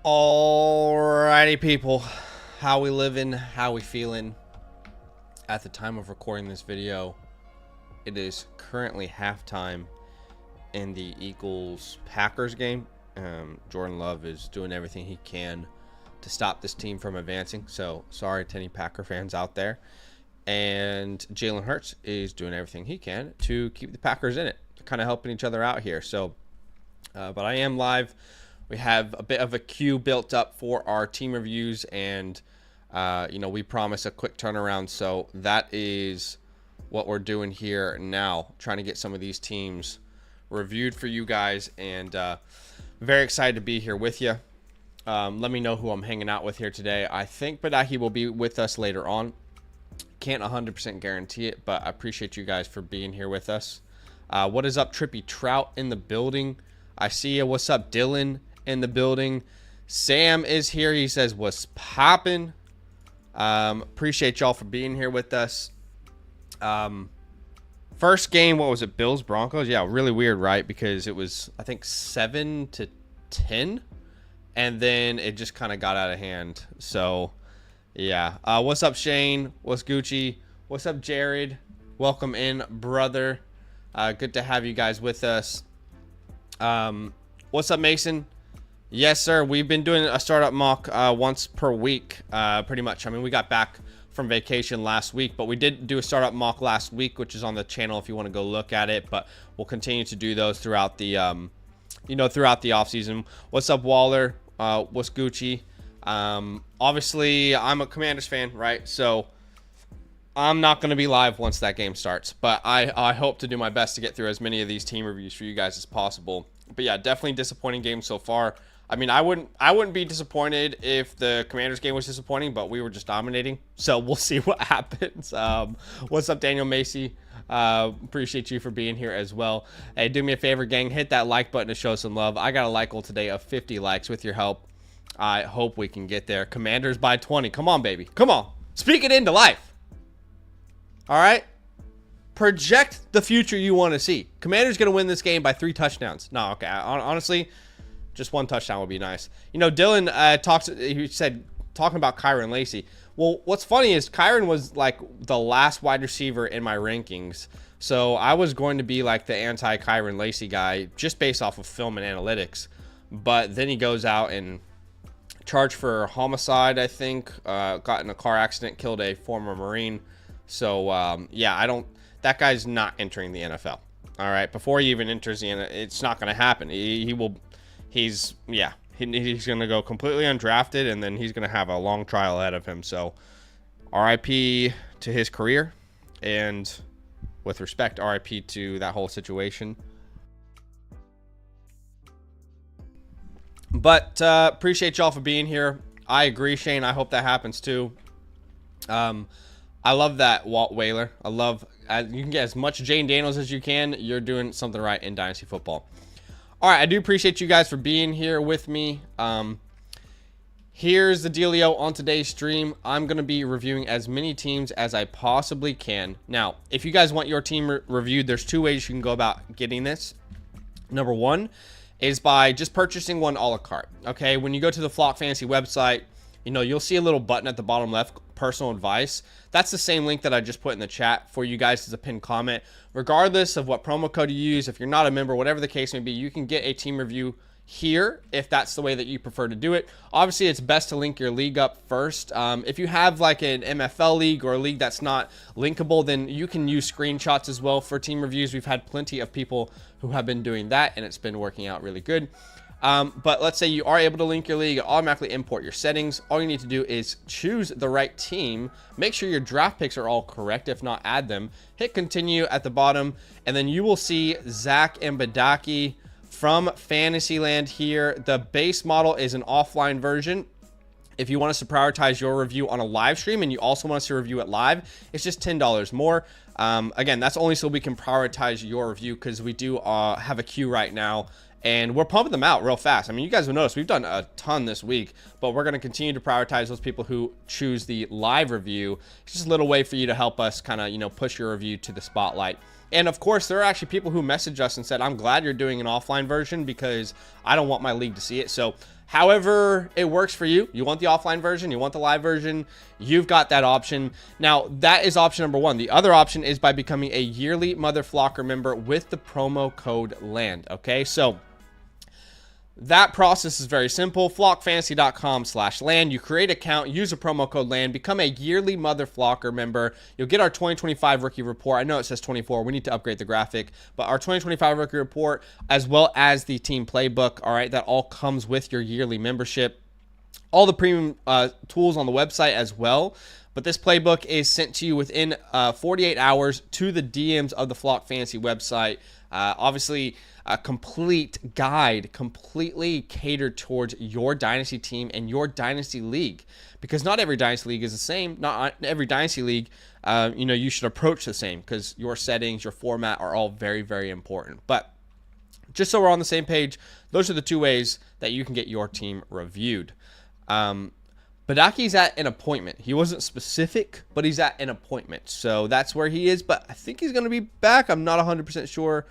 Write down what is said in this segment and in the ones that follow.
Alrighty, people, how we living, how we feeling? At the time of recording this video, it is currently halftime in the Eagles-Packers game. Jordan Love is doing everything he can to stop this team from advancing, so sorry to any Packer fans out there. And Jalen Hurts is doing everything he can to keep the Packers in it, kind of helping each other out here. So, but I am live. We have a bit of a queue built up for our team reviews, and we promise a quick turnaround. So that is what we're doing here now, trying to get some of these teams reviewed for you guys, and very excited to be here with you. Let me know who I'm hanging out with here today. I think Badahi will be with us later on. Can't 100% guarantee it, but I appreciate you guys for being here with us. What is up, Trippy Trout in the building? I see you. What's up, Dylan in the building? Sam is here. He says, what's poppin'? Appreciate y'all for being here with us. First game, what was it? Bills Broncos? Yeah, really weird, right? Because it was, I think, 7-10, and then it just kind of got out of hand. So yeah. What's up, Shane? What's Gucci? What's up, Jared? Welcome in, brother. Good to have you guys with us. What's up, Mason? Yes, sir. We've been doing a startup mock once per week, pretty much. I mean, we got back from vacation last week, but we did do a startup mock last week, which is on the channel if you want to go look at it. But we'll continue to do those throughout the, throughout the off season. What's up, Waller? What's Gucci? Obviously, I'm a Commanders fan, right? So I'm not going to be live once that game starts, but I hope to do my best to get through as many of these team reviews for you guys as possible. But yeah, definitely disappointing game so far. I mean, I wouldn't be disappointed if the Commanders game was disappointing, but we were just dominating. So we'll see what happens. What's up, Daniel Macy? Appreciate you for being here as well. Hey, do me a favor, gang. Hit that like button to show some love. I got a like goal today of 50 likes. With your help, I hope we can get there. Commanders by 20. Come on, baby. Come on. Speak it into life. All right? Project the future you want to see. Commanders going to win this game by 3 touchdowns. No, okay. Honestly, just 1 touchdown would be nice. You know, Dylan talking about Kyren Lacy. Well, what's funny is Kyren was like the last wide receiver in my rankings. So I was going to be like the anti-Kyren Lacy guy just based off of film and analytics. But then he goes out and charged for homicide, I think. Got in a car accident, killed a former Marine. So, yeah, that guy's not entering the NFL. All right, before he even enters the NFL, it's not going to happen. He's going to go completely undrafted, and then he's going to have a long trial ahead of him. So, RIP to his career, and with respect, RIP to that whole situation. But appreciate y'all for being here. I agree, Shane. I hope that happens too. I love that, Walt Whaler. You can get as much Jane Daniels as you can. You're doing something right in Dynasty football. All right, I do appreciate you guys for being here with me. Here's the dealio on today's stream. I'm going to be reviewing as many teams as I possibly can. Now, if you guys want your team reviewed, there's 2 ways you can go about getting this. Number 1 is by just purchasing one a la carte. Okay, when you go to the Flock Fantasy website, you'll see a little button at the bottom left, personal advice. That's the same link that I just put in the chat for you guys as a pinned comment. Regardless of what promo code you use, if you're not a member, whatever the case may be, you can get a team review here if that's the way that you prefer to do it. Obviously, it's best to link your league up first. If you have like an MFL league or a league that's not linkable, then you can use screenshots as well for team reviews. We've had plenty of people who have been doing that, and it's been working out really good. But let's say you are able to link your league, automatically import your settings. All you need to do is choose the right team, make sure your draft picks are all correct. If not, add them, hit continue at the bottom, and then you will see Zach and Badaki from Fantasyland here. The base model is an offline version. If you want us to prioritize your review on a live stream and you also want us to review it live, it's just $10 more. Again, that's only so we can prioritize your review, because we do have a queue right now, and we're pumping them out real fast. I mean, you guys will notice we've done a ton this week, but we're going to continue to prioritize those people who choose the live review. It's just a little way for you to help us kind of, push your review to the spotlight. And of course, there are actually people who messaged us and said, I'm glad you're doing an offline version because I don't want my league to see it. So however it works for you, you want the offline version, you want the live version, you've got that option. Now, that is option number one. The other option is by becoming a yearly Mother Flocker member with the promo code LAND. Okay, so that process is very simple. flockfantasy.com/land. You create an account, use a promo code LAND, become a yearly Mother Flocker member. You'll get our 2025 rookie report. I know it says 24. We need to upgrade the graphic, but our 2025 rookie report, as well as the team playbook, all right, that all comes with your yearly membership. All the premium tools on the website as well. But this playbook is sent to you within 48 hours to the DMs of the Flock Fantasy website. Obviously, a complete guide, completely catered towards your Dynasty team and your Dynasty league. Because not every Dynasty league is the same. Not every Dynasty league, you should approach the same because your settings, your format are all very, very important. But just so we're on the same page, those are the two ways that you can get your team reviewed. Badaki's at an appointment. He wasn't specific, but he's at an appointment. So that's where he is, but I think he's going to be back. I'm not 100% sure.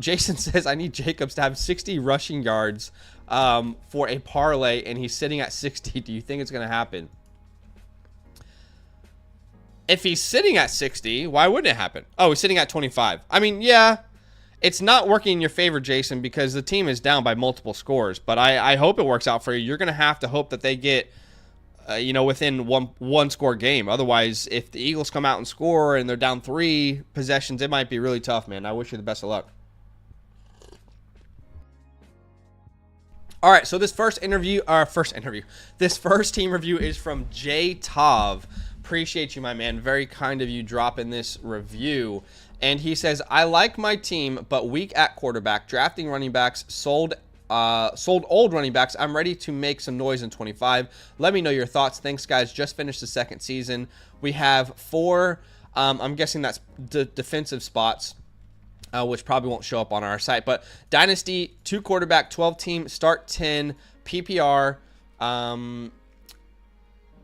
Jason says, I need Jacobs to have 60 rushing yards for a parlay, and he's sitting at 60. Do you think it's going to happen? If he's sitting at 60, why wouldn't it happen? Oh, he's sitting at 25. I mean, yeah, it's not working in your favor, Jason, because the team is down by multiple scores, but I hope it works out for you. You're going to have to hope that they get within one score game. Otherwise, if the Eagles come out and score and they're down 3 possessions, it might be really tough, man. I wish you the best of luck. All right, so this first team review is from Jay Tov. Appreciate you, my man. Very kind of you dropping this review. And he says, I like my team, but weak at quarterback, drafting running backs, sold old running backs. I'm ready to make some noise in 25. Let me know your thoughts. Thanks, guys. Just finished the second season. We have 4, I'm guessing that's defensive spots, which probably won't show up on our site. But Dynasty, 2 quarterback, 12 team, start 10, PPR.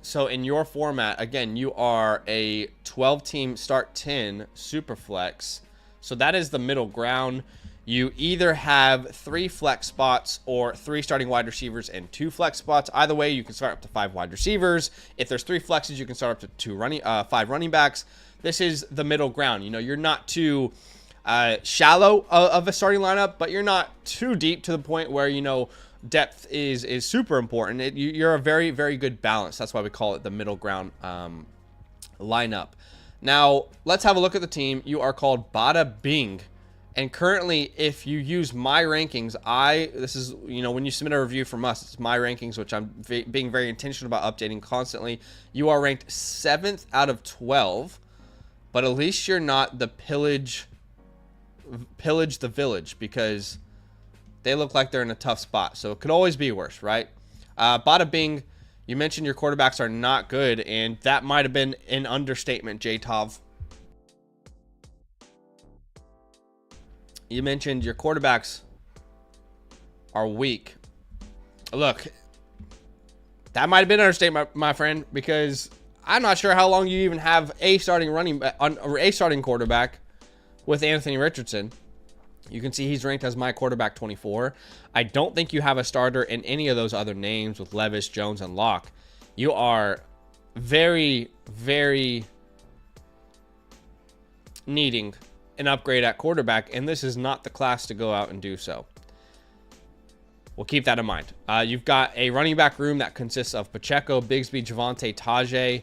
So in your format, again, you are a 12 team, start 10, super flex. So that is the middle ground. You either have 3 flex spots or 3 starting wide receivers and 2 flex spots. Either way, you can start up to 5 wide receivers. If there's 3 flexes, you can start up to 5 running backs. This is the middle ground. You're not too shallow of a starting lineup, but you're not too deep to the point where, depth is super important. You're a very, very good balance. That's why we call it the middle ground lineup. Now, let's have a look at the team. You are called Bada Bing. And currently, if you use my rankings, this is, when you submit a review from us, it's my rankings, which I'm being very intentional about updating constantly. You are ranked 7th out of 12, but at least you're not the pillage the village, because they look like they're in a tough spot. So it could always be worse, right? Bada Bing, you mentioned your quarterbacks are not good, and that might have been an understatement, J-Tov. You mentioned your quarterbacks are weak. Look, that might have been an understatement, my friend, because I'm not sure how long you even have a starting quarterback with Anthony Richardson. You can see he's ranked as my quarterback 24. I don't think you have a starter in any of those other names with Levis, Jones, and Locke. You are very, very needing an upgrade at quarterback, and this is not the class to go out and do so. We'll keep that in mind. You've got a running back room that consists of Pacheco, Bigsby, Javonte, Tajay.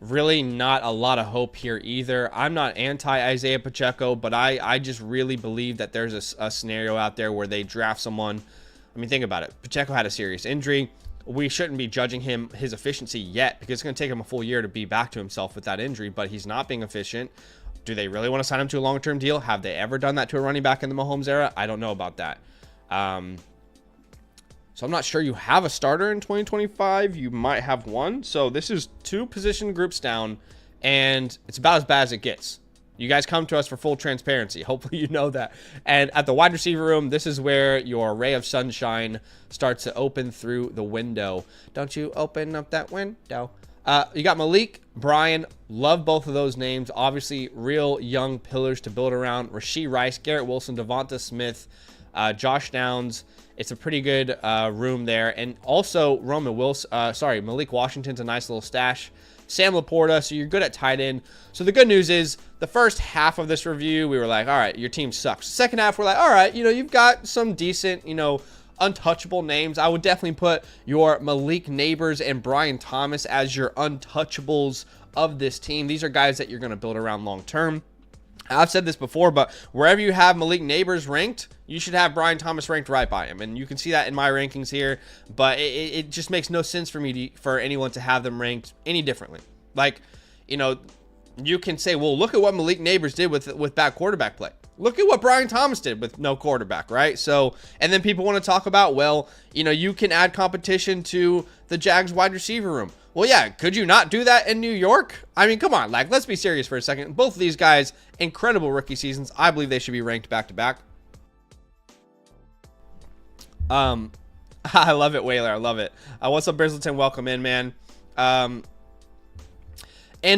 Really not a lot of hope here either. I'm not anti-Isaiah Pacheco, but I just really believe that there's a scenario out there where they draft someone. I mean, think about it. Pacheco had a serious injury. We shouldn't be judging his efficiency yet, because it's going to take him a full year to be back to himself with that injury, but he's not being efficient. Do they really want to sign him to a long-term deal? Have they ever done that to a running back in the Mahomes era? I don't know about that. So I'm not sure you have a starter in 2025. You might have one. So this is 2 position groups down, and it's about as bad as it gets. You guys come to us for full transparency. Hopefully you know that. And at the wide receiver room, this is where your ray of sunshine starts to open through the window. Don't you open up that window. You got Malik, Brian. Love both of those names. Obviously, real young pillars to build around. Rashee Rice, Garrett Wilson, Devonta Smith, Josh Downs. It's a pretty good room there. And also, Malik Washington's a nice little stash. Sam Laporta, so you're good at tight end. So the good news is, the first half of this review, we were like, all right, your team sucks. Second half, we're like, all right, you've got some decent, untouchable names. I would definitely put your Malik Neighbors and Brian Thomas as your untouchables of this team. These are guys that you're going to build around long term. I've said this before, but wherever you have Malik Neighbors ranked, you should have Brian Thomas ranked right by him. And you can see that in my rankings here, but it just makes no sense for me for anyone to have them ranked any differently. Like, you can say, well, look at what Malik Neighbors did with bad quarterback play. Look at what Brian Thomas did with no quarterback, right? So, and then people want to talk about, well, you can add competition to the Jags wide receiver room. Well, yeah, could you not do that in New York? I mean, come on, let's be serious for a second. Both of these guys, incredible rookie seasons. I believe they should be ranked back to back. I love it, Whaler. I love it. What's up, Brizzleton? Welcome in, man. And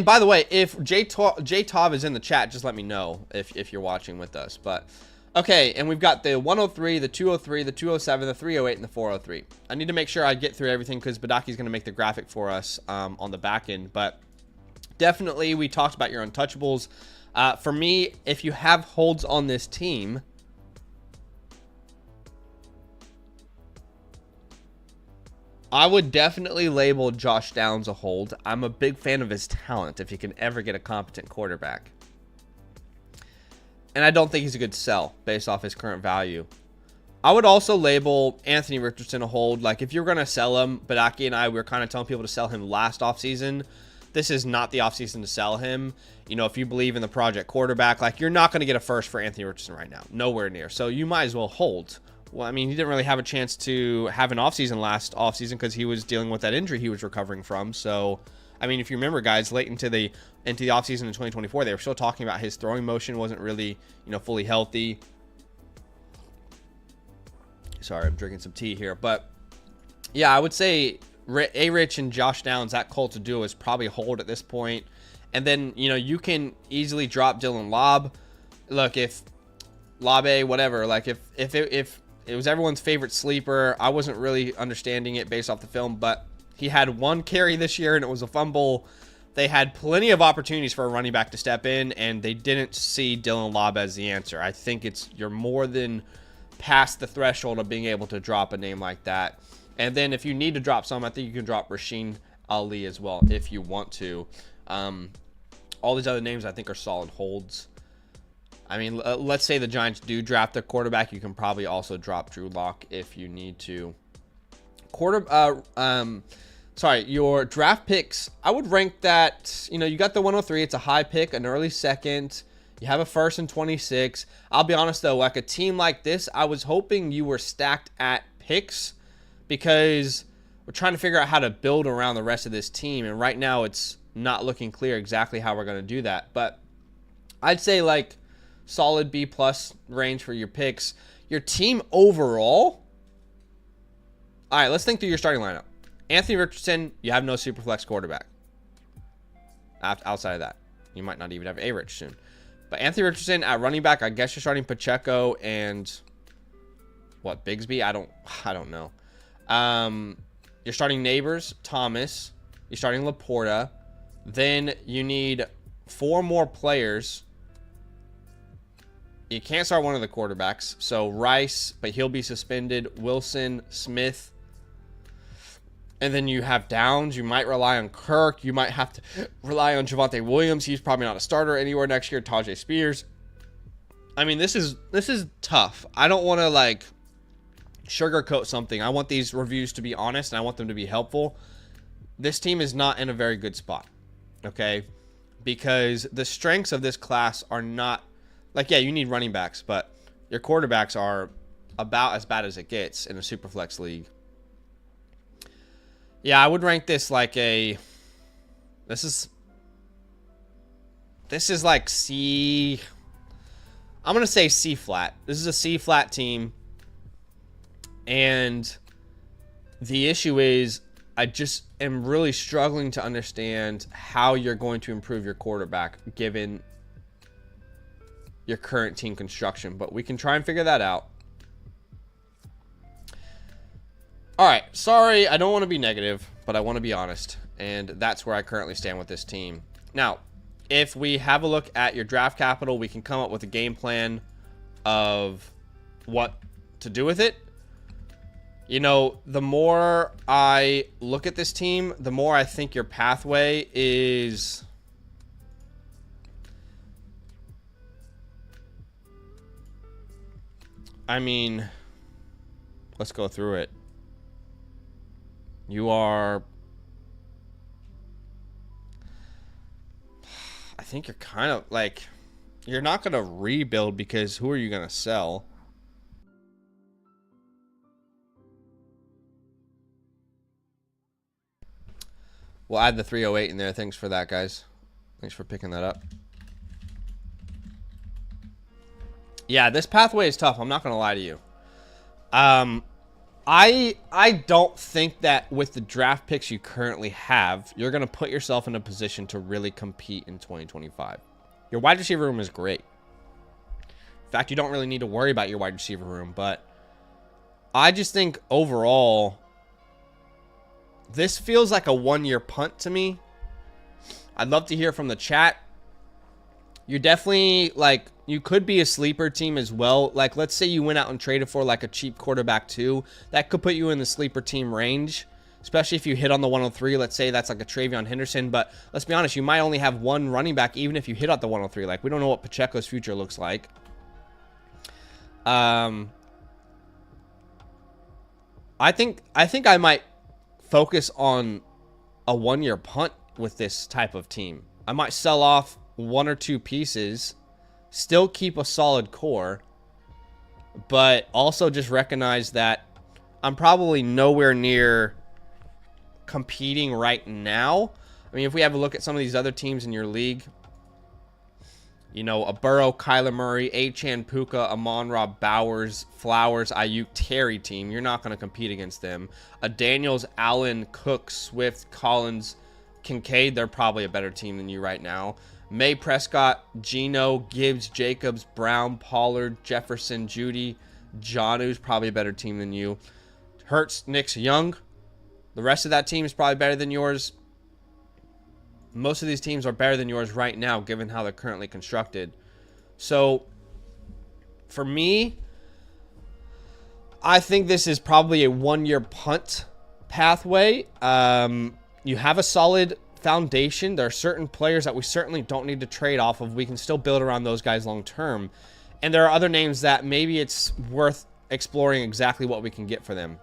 by the way, if J-Tov is in the chat, just let me know if you're watching with us. But okay, and we've got the 103, the 203, the 207, the 308, and the 403. I need to make sure I get through everything because Badaki's going to make the graphic for us on the back end. But definitely, we talked about your untouchables. For me, if you have holds on this team, I would definitely label Josh Downs a hold. I'm a big fan of his talent if he can ever get a competent quarterback. And I don't think he's a good sell based off his current value. I would also label Anthony Richardson a hold. Like, if you're going to sell him, Badaki and I were kind of telling people to sell him last offseason. This is not the offseason to sell him. If you believe in the project quarterback, like, you're not going to get a first for Anthony Richardson right now. Nowhere near. So you might as well hold. Well, I mean, he didn't really have a chance to have an offseason last offseason because he was dealing with that injury he was recovering from. So, I mean, if you remember, guys, late into the offseason in 2024, they were still talking about his throwing motion wasn't really, fully healthy. Sorry, I'm drinking some tea here. But, yeah, I would say A-Rich and Josh Downs, that Colts duo is probably a hold at this point. And then, you can easily drop Dylan Lobb. Look, if Labe, whatever, like, if it was everyone's favorite sleeper. I wasn't really understanding it based off the film, but he had one carry this year, and it was a fumble. They had plenty of opportunities for a running back to step in, and they didn't see Dylan Lobb as the answer. I think you're more than past the threshold of being able to drop a name like that. And then if you need to drop some, I think you can drop Rasheen Ali as well if you want to. All these other names I think are solid holds. I mean, let's say the Giants do draft a quarterback. You can probably also drop Drew Lock if you need to. Your draft picks, I would rank that, you got the 103. It's a high pick, an early second. You have a first and 26. I'll be honest, though, like a team like this, I was hoping you were stacked at picks because we're trying to figure out how to build around the rest of this team. And right now, it's not looking clear exactly how we're going to do that. But I'd say, like, solid B+ range for your picks. Your team overall. All right, let's think through your starting lineup. Anthony Richardson, you have no superflex quarterback. Outside of that, you might not even have A. Richardson. But Anthony Richardson at running back, I guess you're starting Pacheco and Bigsby? I don't know. You're starting Neighbors, Thomas. You're starting Laporta. Then you need 4 more players. You can't start one of the quarterbacks. So Rice, but he'll be suspended. Wilson, Smith. And then you have Downs. You might rely on Kirk. You might have to rely on Javonte Williams. He's probably not a starter anywhere next year. Tajay Spears. I mean, this is tough. I don't want to sugarcoat something. I want these reviews to be honest, and I want them to be helpful. This team is not in a very good spot. Okay? Because the strengths of this class are not you need running backs, but your quarterbacks are about as bad as it gets in a Superflex league. Yeah, I would rank this this is like C. I'm going to say C flat. This is a C flat team. And the issue is I just am really struggling to understand how you're going to improve your quarterback given your current team construction, but we can try and figure that out. All right, sorry, I don't want to be negative, but I want to be honest, and that's where I currently stand with this team. Now, if we have a look at your draft capital, we can come up with a game plan of what to do with it. You know, the more I look at this team, the more I think your pathway is... I mean, let's go through it. You are... I think you're kind of like... You're not going to rebuild because who are you going to sell? We'll add the 308 in there. Thanks for that, guys. Thanks for picking that up. Yeah, this pathway is tough. I'm not going to lie to you. I don't think that with the draft picks you currently have, you're going to put yourself in a position to really compete in 2025. Your wide receiver room is great. In fact, you don't really need to worry about your wide receiver room, but I just think overall, this feels like a one-year punt to me. I'd love to hear from the chat. You're definitely, like, you could be a sleeper team as well. Like, let's say you went out and traded for, like, a cheap quarterback, too. That could put you in the sleeper team range, especially if you hit on the 103. Let's say that's, like, a Travion Henderson. But let's be honest, you might only have one running back, even if you hit on the 103. Like, we don't know what Pacheco's future looks like. I think I might focus on a one-year punt with this type of team. I might sell off one or two pieces, still keep a solid core, but also just recognize that I'm probably nowhere near competing right now. I mean, if we have a look at some of these other teams in your league, you know, a Burrow, Kyler Murray, Achane, Puka, Amon-Ra, Bowers, Flowers, Ayuk, Terry team, you're not going to compete against them. A Daniels, Allen, Cook, Swift, Collins, Kincaid, they're probably a better team than you right now. May, Prescott, Geno, Gibbs, Jacobs, Brown, Pollard, Jefferson, Judy, Jonnu's probably a better team than you. Hurts, Nix, Young. The rest of that team is probably better than yours. Most of these teams are better than yours right now, given how they're currently constructed. So, for me, I think this is probably a one-year punt pathway. You have a solid foundation. There are certain players that we certainly don't need to trade off of. We can still build around those guys long term. And there are other names that maybe it's worth exploring exactly what we can get for them.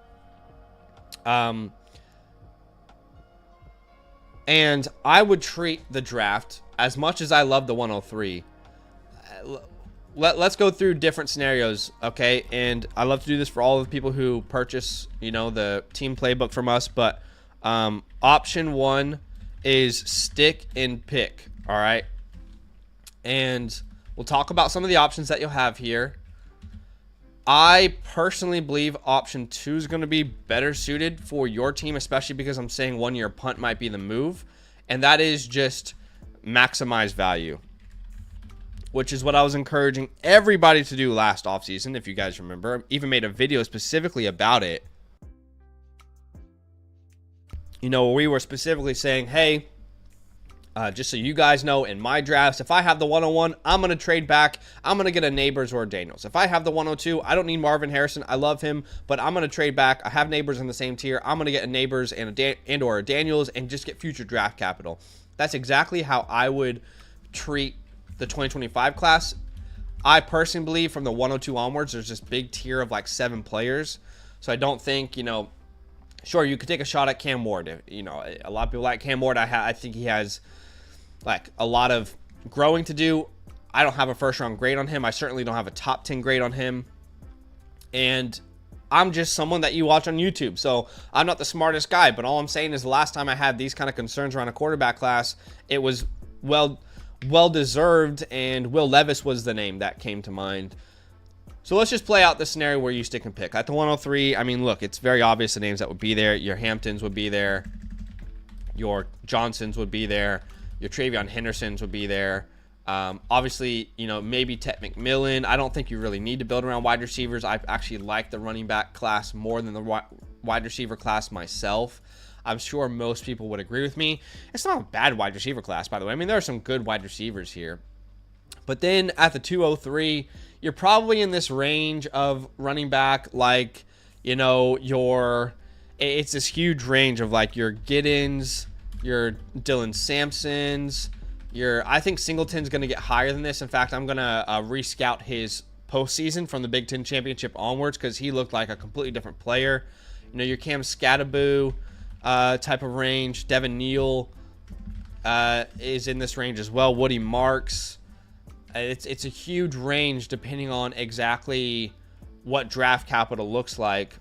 And I would treat the draft, as much as I love the 103, let's go through different scenarios, okay? And I love to do this for all of the people who purchase, you know, the team playbook from us. But option one is stick and pick, all right? And we'll talk about some of the options that you'll have here. I personally believe option 2 is going to be better suited for your team, especially because I'm saying one-year punt might be the move. And that is just maximize value, which is what I was encouraging everybody to do last offseason, if you guys remember. I even made a video specifically about it. You know, we were specifically saying, hey, just so you guys know, in my drafts, if I have the 101, I'm going to trade back. I'm going to get a Neighbors or a Daniels. If I have the 102, I don't need Marvin Harrison. I love him, but I'm going to trade back. I have Neighbors in the same tier. I'm going to get a Neighbors and or a Daniels and just get future draft capital. That's exactly how I would treat the 2025 class. I personally believe from the 102 onwards, there's this big tier of like 7 players. So I don't think, you know, sure, you could take a shot at Cam Ward. You know, a lot of people like Cam Ward. I think he has like a lot of growing to do. I don't have a first round grade on him. I certainly don't have a top 10 grade on him. And I'm just someone that you watch on YouTube. So I'm not the smartest guy, but all I'm saying is the last time I had these kind of concerns around a quarterback class, it was well deserved, and Will Levis was the name that came to mind. So let's just play out the scenario where you stick and pick. At the 103, I mean, look, it's very obvious the names that would be there. Your Hamptons would be there. Your Johnsons would be there. Your Travion Hendersons would be there. Obviously, you know, maybe Ted McMillan. I don't think you really need to build around wide receivers. I actually like the running back class more than the wide receiver class myself. I'm sure most people would agree with me. It's not a bad wide receiver class, by the way. I mean, there are some good wide receivers here. But then at the 203, you're probably in this range of running back, like, you know, it's this huge range of like your Giddens, your Dylan Sampsons, I think Singleton's going to get higher than this. In fact, I'm going to rescout his postseason from the Big Ten Championship onwards because he looked like a completely different player. You know, your Cam Scattaboo type of range. Devin Neal is in this range as well. Woody Marks. It's a huge range depending on exactly what draft capital looks like.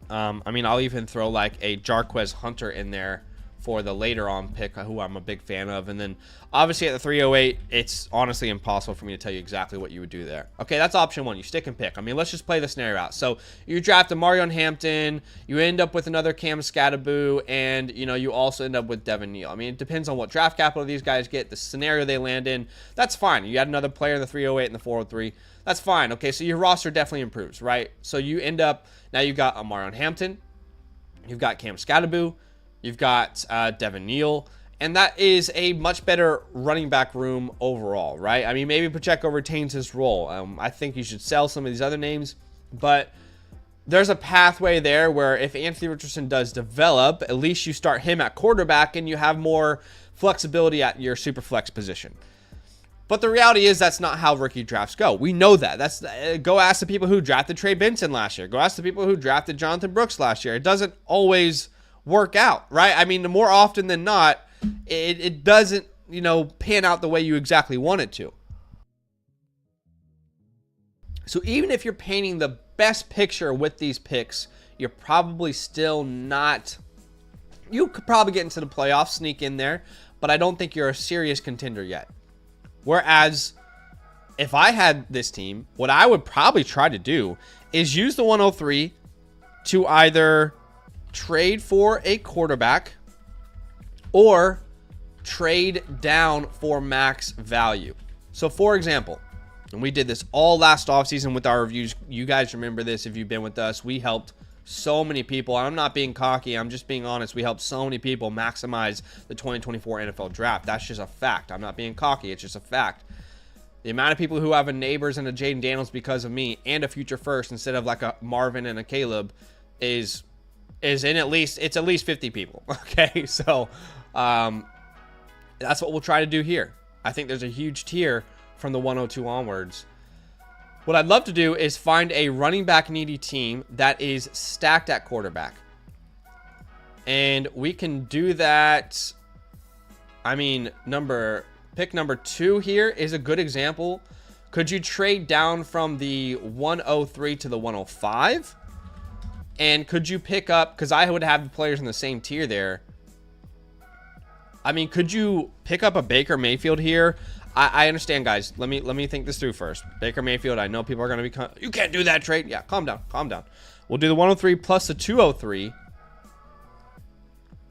I mean, I'll even throw like a Jarquez Hunter in there for the later on pick, who I'm a big fan of. And then obviously at the 308, it's honestly impossible for me to tell you exactly what you would do there. Okay, that's option one. You stick and pick. I mean, let's just play the scenario out. So you draft a Marion Hampton, you end up with another Cam Scattaboo, and, you know, you also end up with Devin Neal. I mean, it depends on what draft capital these guys get, the scenario they land in. That's fine. You add another player in the 308 and the 403. That's fine. Okay, so your roster definitely improves, right? So you end up, now you've got a Marion Hampton, you've got Cam Scattaboo, you've got Devin Neal, and that is a much better running back room overall, right? I mean, maybe Pacheco retains his role. I think you should sell some of these other names, but there's a pathway there where if Anthony Richardson does develop, at least you start him at quarterback and you have more flexibility at your super flex position. But the reality is that's not how rookie drafts go. We know that. Go ask the people who drafted Trey Benson last year. Go ask the people who drafted Jonathan Brooks last year. It doesn't always work out, right? I mean, more often than not, it doesn't, you know, pan out the way you exactly want it to. So even if you're painting the best picture with these picks, you're probably still not, you could probably get into the playoffs, sneak in there, but I don't think you're a serious contender yet. Whereas if I had this team, what I would probably try to do is use the 103 to either trade for a quarterback or trade down for max value. So for example, and we did this all last offseason with our reviews. You guys remember this if you've been with us. We helped so many people. I'm not being cocky. I'm just being honest. We helped so many people maximize the 2024 NFL draft. That's just a fact. I'm not being cocky. It's just a fact. The amount of people who have a Neighbors and a Jaden Daniels because of me and a future first instead of like a Marvin and a Caleb is in at least 50 people. Okay. So, that's what we'll try to do here. I think there's a huge tier from the 102 onwards. What I'd love to do is find a running back needy team that is stacked at quarterback. And we can do that. I mean, pick number 2 here is a good example. Could you trade down from the 103 to the 105? And could you pick up, because I would have the players in the same tier there. I mean, could you pick up a Baker Mayfield here? I understand, guys. Let me think this through first. Baker Mayfield, I know people are going to be, you can't do that trade. Yeah, calm down. We'll do the 103 plus the 203.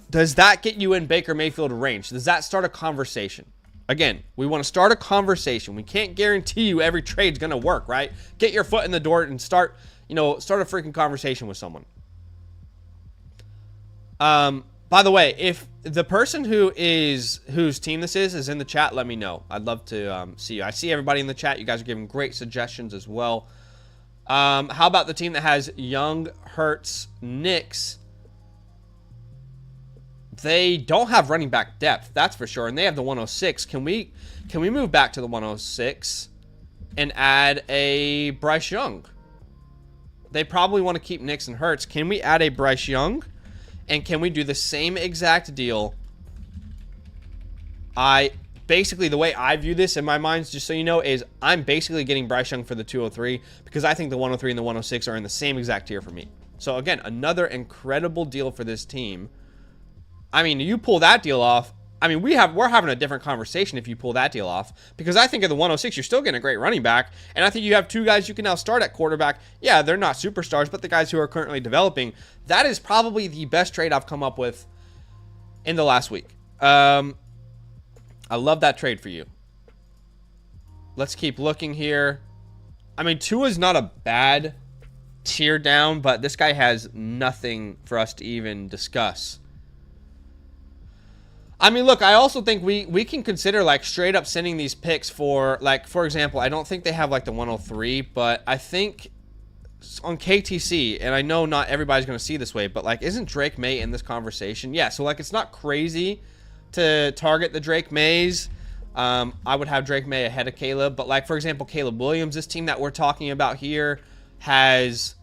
Does that get you in Baker Mayfield range? Does that start a conversation? Again, we want to start a conversation. We can't guarantee you every trade's going to work, right? Get your foot in the door and start a freaking conversation with someone. By the way, if the person whose team this is in the chat, let me know. I'd love to see you. I see everybody in the chat. You guys are giving great suggestions as well. How about the team that has Young, Hurts, Knicks? They don't have running back depth, that's for sure, and they have the 106. Can we move back to the 106 and add a Bryce Young? They probably want to keep Knicks and Hurts. Can we add a Bryce Young? And can we do the same exact deal? Basically, the way I view this in my mind, just so you know, is I'm basically getting Bryce Young for the 203 because I think the 103 and the 106 are in the same exact tier for me. So again, another incredible deal for this team. I mean, you pull that deal off, I mean, we're having a different conversation if you pull that deal off, because I think at the 106 you're still getting a great running back, and I think you have 2 guys you can now start at quarterback. Yeah, they're not superstars, but the guys who are currently developing. That is probably the best trade I've come up with in the last week. I love that trade for you. Let's keep looking here. I mean, Tua's not a bad tier down, but this guy has nothing for us to even discuss. I mean, look, I also think we can consider, like, straight up sending these picks for, like, for example, I don't think they have, like, the 103, but I think on KTC, and I know not everybody's going to see this way, but, like, isn't Drake May in this conversation? Yeah, so, like, it's not crazy to target the Drake Mays. I would have Drake May ahead of Caleb, but, like, for example, Caleb Williams, this team that we're talking about here has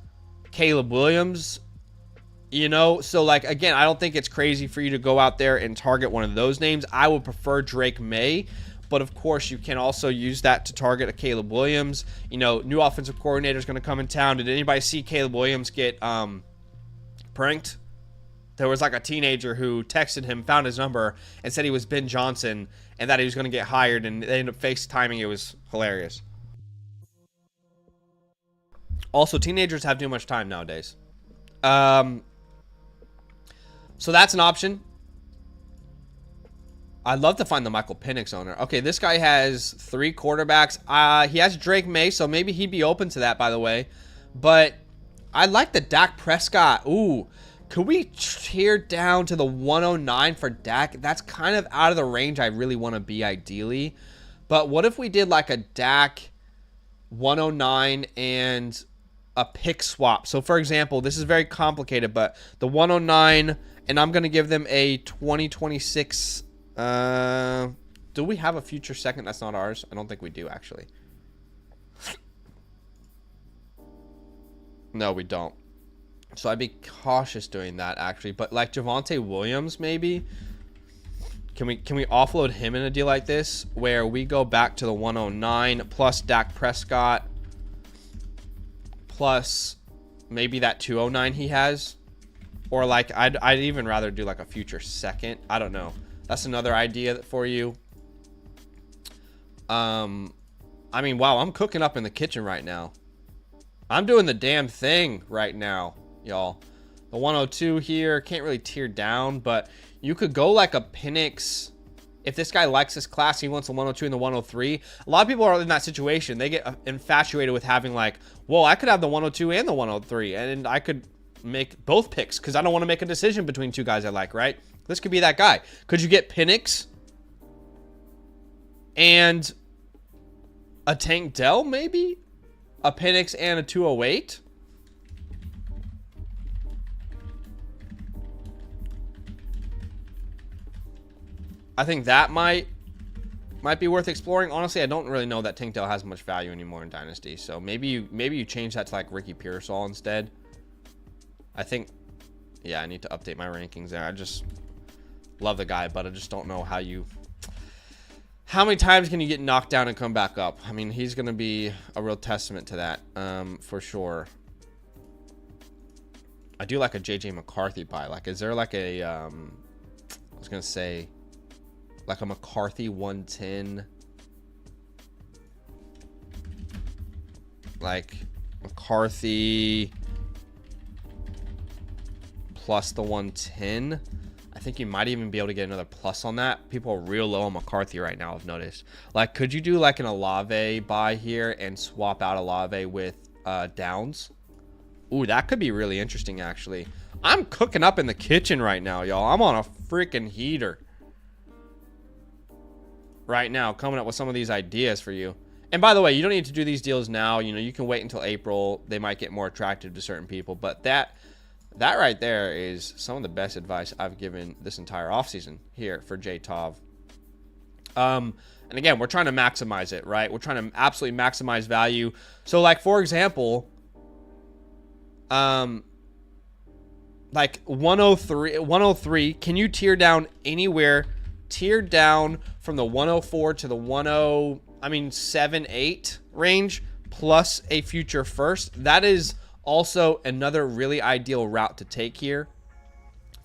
Caleb Williams. You know, so, like, again, I don't think it's crazy for you to go out there and target one of those names. I would prefer Drake May, but, of course, you can also use that to target a Caleb Williams. You know, new offensive coordinator is going to come in town. Did anybody see Caleb Williams get pranked? There was, like, a teenager who texted him, found his number, and said he was Ben Johnson and that he was going to get hired, and they ended up FaceTiming. It was hilarious. Also, teenagers have too much time nowadays. So that's an option. I'd love to find the Michael Penix owner. Okay, this guy has 3 quarterbacks. He has Drake May, so maybe he'd be open to that, by the way. But I like the Dak Prescott. Ooh, could we tear down to the 109 for Dak? That's kind of out of the range I really want to be ideally. But what if we did like a Dak 109 and a pick swap? So, for example, this is very complicated, but the 109... and I'm going to give them a 2026. Do we have a future second that's not ours? I don't think we do, actually. No, we don't. So I'd be cautious doing that, actually. But like Javonte Williams, maybe. Can we offload him in a deal like this, where we go back to the 109 plus Dak Prescott plus maybe that 209 he has? Or, like, I'd even rather do, like, a future second. I don't know. That's another idea for you. I mean, wow, I'm cooking up in the kitchen right now. I'm doing the damn thing right now, y'all. The 102 here. Can't really tear down, but you could go, like, a Penix. If this guy likes this class, he wants the 102 and the 103. A lot of people are in that situation. They get infatuated with having, like, well, I could have the 102 and the 103, and I could make both picks because I don't want to make a decision between 2 guys I like, right? This could be that guy. Could you get Penix and a Tank Dell, maybe? A Penix and a 208? I think that might be worth exploring. Honestly, I don't really know that Tank Dell has much value anymore in Dynasty, so maybe you change that to like Ricky Pearsall instead. I think, yeah, I need to update my rankings there. I just love the guy, but I just don't know how many times can you get knocked down and come back up? I mean, he's going to be a real testament to that, for sure. I do like a JJ McCarthy buy. Like, is there like a, I was going to say, like a McCarthy 110? Like, McCarthy plus the 110. I think you might even be able to get another plus on that. People are real low on McCarthy right now, I've noticed. Like, could you do like an Olave buy here and swap out Olave with Downs? Ooh, that could be really interesting, actually. I'm cooking up in the kitchen right now, y'all. I'm on a freaking heater right now, coming up with some of these ideas for you. And by the way, you don't need to do these deals now. You know, you can wait until April. They might get more attractive to certain people, but that right there is some of the best advice I've given this entire offseason here for J-Tov. And again, we're trying to maximize it, right? We're trying to absolutely maximize value. So, like, for example, like 103, can you tear down anywhere? Tear down from the 104 to the 7, 8 range plus a future first. That is also another really ideal route to take here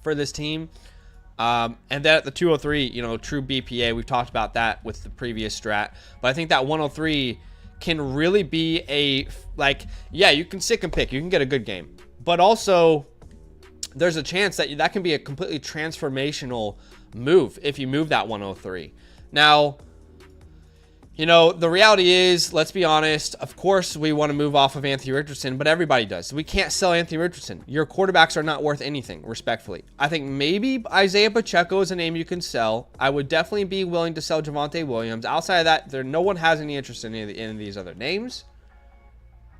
for this team. And then at the 203, you know, true BPA, we've talked about that with the previous strat. But I think that 103 can really be a, like, yeah, you can sick and pick. You can get a good game. But also, there's a chance that that can be a completely transformational move if you move that 103. Now, you know, the reality is, let's be honest, of course we want to move off of Anthony Richardson, but everybody does. We can't sell Anthony Richardson. Your quarterbacks are not worth anything, respectfully. I think maybe Isaiah Pacheco is a name you can sell. I would definitely be willing to sell Javonte Williams. Outside of that, no one has any interest in any of these other names.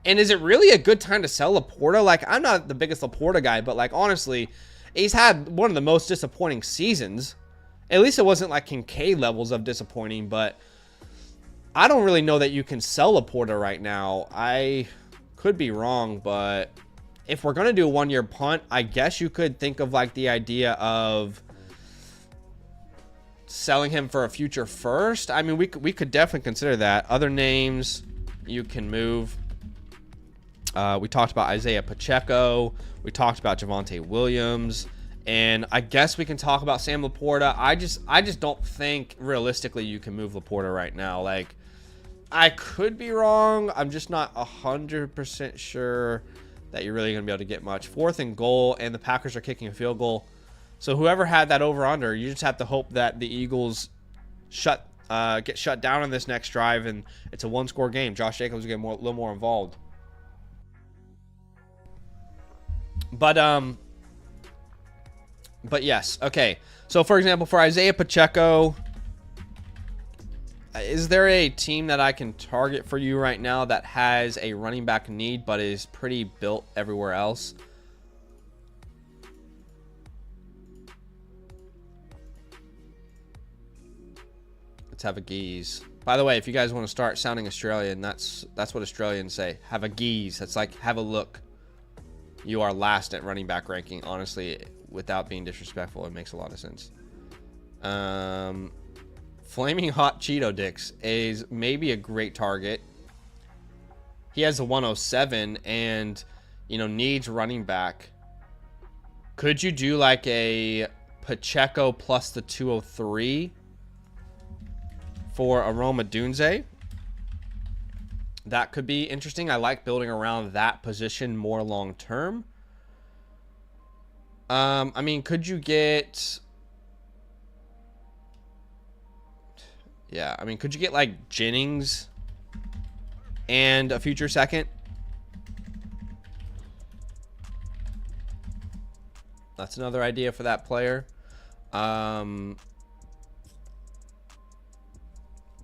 And is it really a good time to sell Laporta? Like, I'm not the biggest Laporta guy, but, like, honestly, he's had one of the most disappointing seasons. At least it wasn't, like, Kincaid levels of disappointing, but I don't really know that you can sell Laporta right now. I could be wrong, but if we're going to do a one-year punt, I guess you could think of, like, the idea of selling him for a future first. I mean, we could definitely consider that. Other names you can move. We talked about Isaiah Pacheco. We talked about Javonte Williams. And I guess we can talk about Sam Laporta. I just don't think realistically you can move Laporta right now. Like, I could be wrong. I'm just not 100% sure that you're really going to be able to get much. 4th and goal, and the Packers are kicking a field goal. So whoever had that over-under, you just have to hope that the Eagles get shut down on this next drive, and it's a one-score game. Josh Jacobs will get a little more involved. But yes, okay. So, for example, for Isaiah Pacheco, is there a team that I can target for you right now that has a running back need but is pretty built everywhere else? Let's have a geese. By the way, if you guys want to start sounding Australian, that's what Australians say. Have a geese. That's like have a look. You are last at running back ranking. Honestly, without being disrespectful, it makes a lot of sense. Flaming Hot Cheeto Dicks is maybe a great target. He has a 107 and, you know, needs running back. Could you do like a Pacheco plus the 203 for Aroma Dunze? That could be interesting. I like building around that position more long term. I mean, could you get... Yeah, I mean, could you get like Jennings and a future second? That's another idea for that player.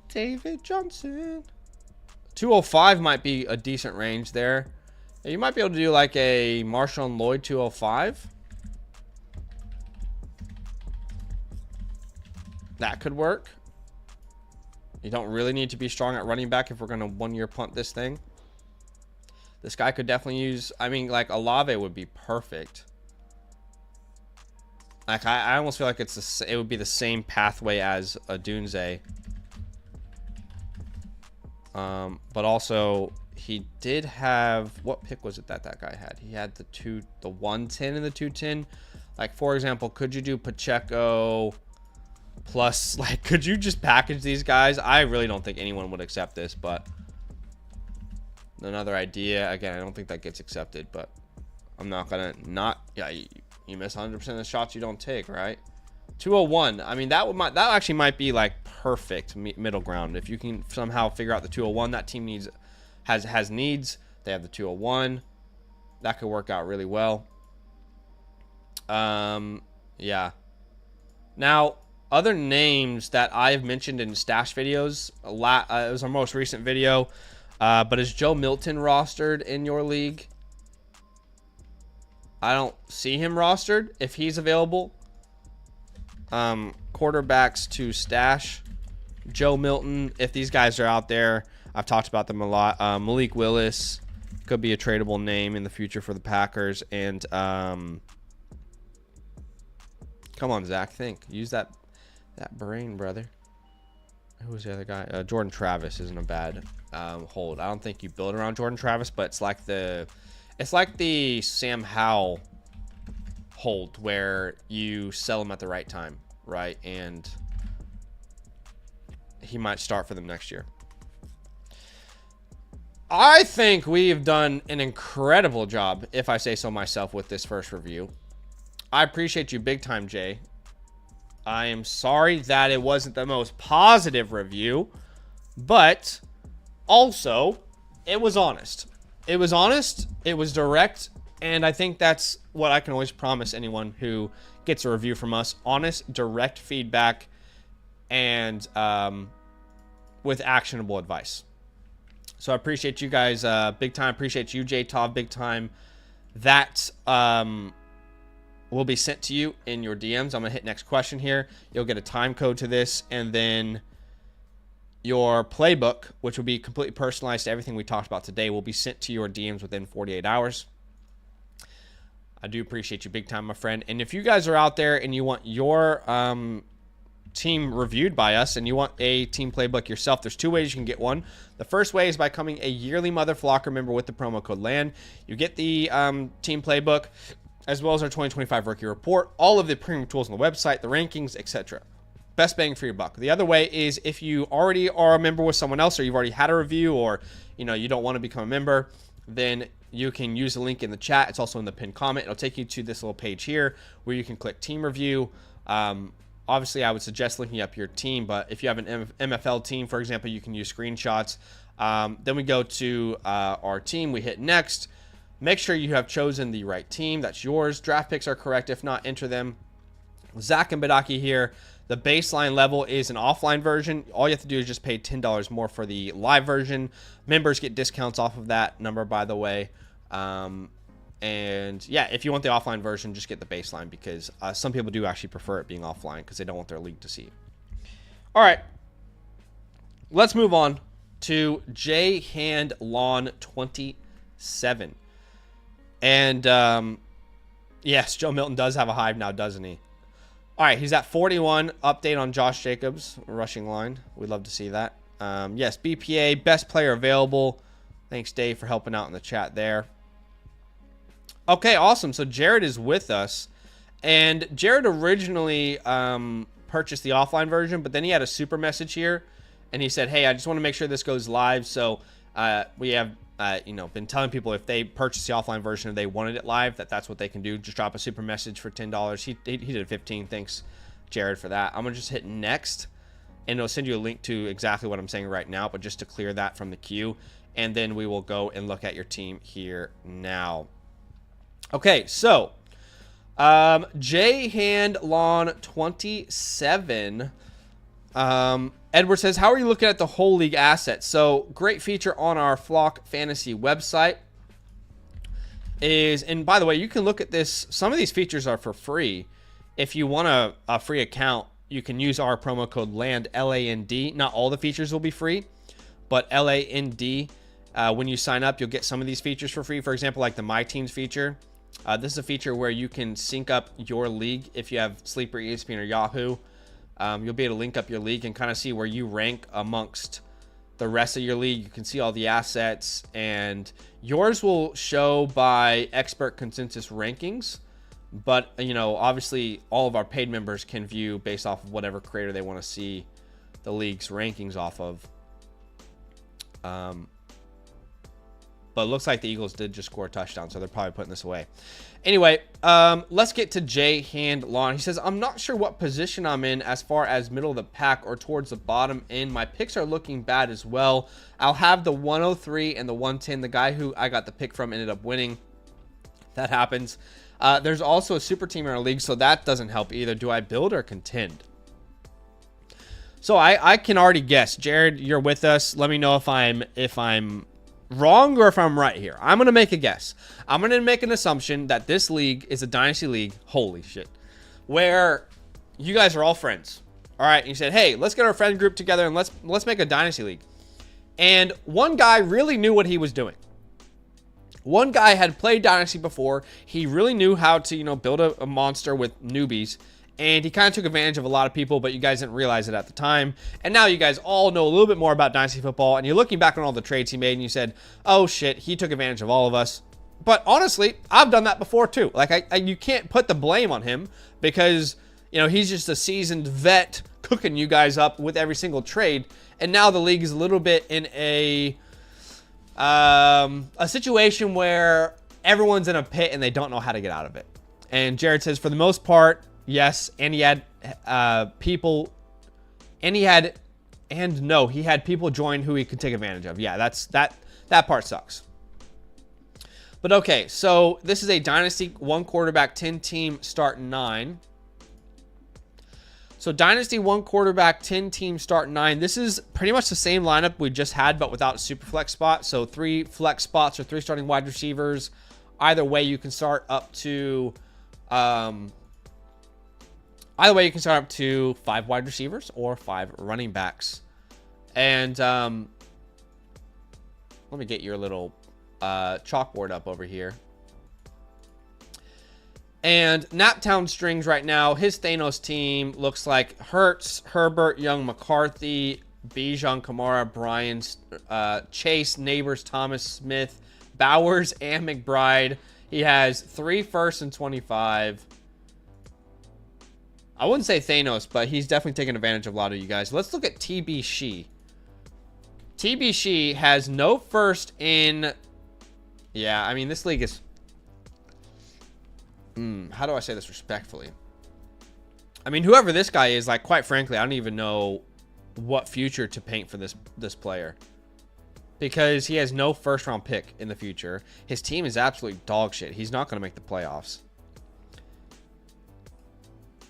David Johnson. 205 might be a decent range there. You might be able to do like a Marshawn Lloyd 205. That could work. You don't really need to be strong at running back if we're going to one-year punt this thing. This guy could definitely use... I mean, like, Olave would be perfect. Like, I almost feel like it would be the same pathway as a Dunze. But also, he did have... What pick was it that guy had? He had the 110 and the 210. Like, for example, could you do Pacheco... Plus, like, could you just package these guys? I really don't think anyone would accept this, but another idea. Again, I don't think that gets accepted, but I'm not gonna yeah, you miss 100% of the shots you don't take, right? 201. I mean, that actually might be like perfect middle ground if you can somehow figure out the 201. That team has needs. They have the 201. That could work out really well. Yeah. Now, other names that I've mentioned in stash videos, it was our most recent video, but is Joe Milton rostered in your league? I don't see him rostered. If he's available, quarterbacks to stash. Joe Milton, if these guys are out there, I've talked about them a lot. Malik Willis could be a tradable name in the future for the Packers. And come on, Zach, think. Use that brain, brother. Who was the other guy? Jordan Travis isn't a bad hold. I don't think you build around Jordan Travis, but it's like the Sam Howell hold where you sell him at the right time, right? And he might start for them next year. I think we've done an incredible job, if I say so myself, with this first review. I appreciate you big time, Jay. I am sorry that it wasn't the most positive review, but also it was honest. It was honest, it was direct, and I think that's what I can always promise anyone who gets a review from us. Honest, direct feedback, and with actionable advice. So I appreciate you guys big time. Appreciate you, J-Tov, big time. That will be sent to you in your DMs. I'm going to hit next question here. You'll get a time code to this, and then your playbook, which will be completely personalized to everything we talked about today, will be sent to your DMs within 48 hours. I do appreciate you big time, my friend. And if you guys are out there and you want your team reviewed by us and you want a team playbook yourself, there's two ways you can get one. The first way is by becoming a yearly Mother Flocker member with the promo code LAND. You get the team playbook as well as our 2025 rookie report, all of the premium tools on the website, the rankings, etc. Best bang for your buck. The other way is if you already are a member with someone else, or you've already had a review, or you don't want to become a member, then you can use the link in the chat. It's also in the pinned comment. It'll take you to this little page here where you can click team review. Obviously, I would suggest linking up your team, but if you have an MFL team, for example, you can use screenshots. Then we go to our team. We hit next. Make sure you have chosen the right team. That's yours. Draft picks are correct. If not, enter them. Zach and Badaki here. The baseline level is an offline version. All you have to do is just pay $10 more for the live version. Members get discounts off of that number, by the way. And yeah, if you want the offline version, just get the baseline, because some people do actually prefer it being offline because they don't want their league to see. All right, let's move on to J Hand Lawn 27. And yes, Joe Milton does have a hive now, doesn't he? All right, he's at 41. Update on Josh Jacobs rushing line. We'd love to see that. Yes, BPA, best player available. Thanks, Dave, for helping out in the chat there. Okay, awesome. So Jared is with us, and Jared originally purchased the offline version, but then he had a super message here, and he said, "Hey, I just want to make sure this goes live." So we have been telling people if they purchase the offline version and they wanted it live, that's what they can do. Just drop a super message for $10. He did 15. Thanks, Jared, for that. I'm gonna just hit next, and it'll send you a link to exactly what I'm saying right now, but just to clear that from the queue, and then we will go and look at your team here now. Okay, so J Hand Lawn 27. Edward says, how are you looking at the whole league assets? So great feature on our Flock Fantasy website is, and by the way, you can look at this. Some of these features are for free. If you want a free account, you can use our promo code LAND, LAND. Not all the features will be free, but LAND. When you sign up, you'll get some of these features for free. For example, like the My Teams feature. This is a feature where you can sync up your league. If you have Sleeper, ESPN, or Yahoo, you'll be able to link up your league and kind of see where you rank amongst the rest of your league. You can see all the assets, and yours will show by expert consensus rankings. But, obviously all of our paid members can view based off of whatever creator they want to see the league's rankings off of. But it looks like the Eagles did just score a touchdown, so they're probably putting this away. Anyway, let's get to J Hand Lawn. He says, I'm not sure what position I'm in as far as middle of the pack or towards the bottom end. My picks are looking bad as well. I'll have the 103 and the 110. The guy who I got the pick from ended up winning. That happens. There's also a super team in our league, so that doesn't help either. Do I build or contend? So I can already guess. Jared, you're with us. Let me know if I'm wrong or if I'm right here. I'm going to make a guess. I'm going to make an assumption that this league is a dynasty league. Holy shit. Where you guys are all friends. All right. And you said, hey, let's get our friend group together and let's make a dynasty league. And one guy really knew what he was doing. One guy had played dynasty before. He really knew how to, build a monster with newbies. And he kind of took advantage of a lot of people, but you guys didn't realize it at the time. And now you guys all know a little bit more about Dynasty football, and you're looking back on all the trades he made, and you said, oh shit, he took advantage of all of us. But honestly, I've done that before too. Like, you can't put the blame on him because, you know, he's just a seasoned vet cooking you guys up with every single trade. And now the league is a little bit in a situation where everyone's in a pit and they don't know how to get out of it. And Jared says, for the most part, yes. And he had people, and he had, and no, he had people join who he could take advantage of. Yeah, that part sucks. But okay, so this is a Dynasty 1 quarterback, 10 team, start 9. So Dynasty 1 quarterback, 10 team, start 9. This is pretty much the same lineup we just had, but without a super flex spot. So 3 flex spots or 3 starting wide receivers. Either way, you can start up to 5 wide receivers or 5 running backs. And let me get your little chalkboard up over here. And Naptown strings right now, his Thanos team looks like Hurts, Herbert, Young, McCarthy, Bijan, Kamara, Bryan, Chase, Neighbors, Thomas, Smith, Bowers, and McBride. He has 3 firsts and 25. I wouldn't say Thanos, but he's definitely taking advantage of a lot of you guys. Let's look at TB Shee. TB Shee has no first in... Yeah, I mean, this league is... how do I say this respectfully? I mean, whoever this guy is, like, quite frankly, I don't even know what future to paint for this player. Because he has no first-round pick in the future. His team is absolute dog shit. He's not going to make the playoffs.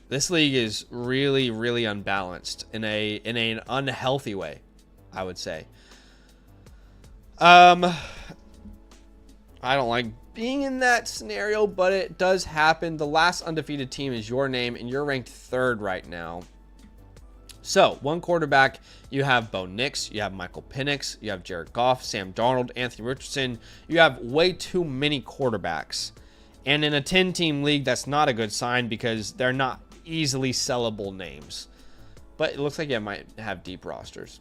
This league is really, really unbalanced in an unhealthy way, I would say. I don't like being in that scenario, but it does happen. The last undefeated team is your name, and you're ranked 3rd right now. So, 1 quarterback, you have Bo Nix, you have Michael Penix, you have Jared Goff, Sam Darnold, Anthony Richardson. You have way too many quarterbacks. And in a 10-team league, that's not a good sign because they're not easily sellable names. But it looks like you might have deep rosters.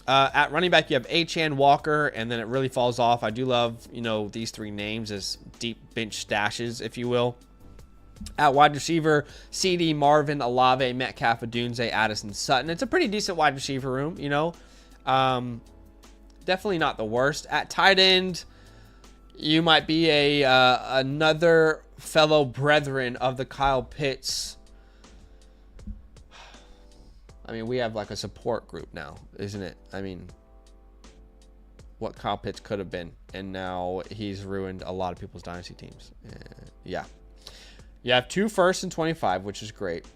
At running back, you have Achane, Walker, and then it really falls off. I do love, you know, these 3 names as deep bench stashes, if you will. At wide receiver, CD, Marvin, Olave, Metcalf, Odunze, Addison, Sutton. It's a pretty decent wide receiver room, you know. Definitely not the worst. At tight end, you might be another fellow brethren of the Kyle Pitts. I mean, we have like a support group now, isn't it? I mean, what Kyle Pitts could have been, and now he's ruined a lot of people's dynasty teams. Yeah. You have 2 firsts in 25, which is great.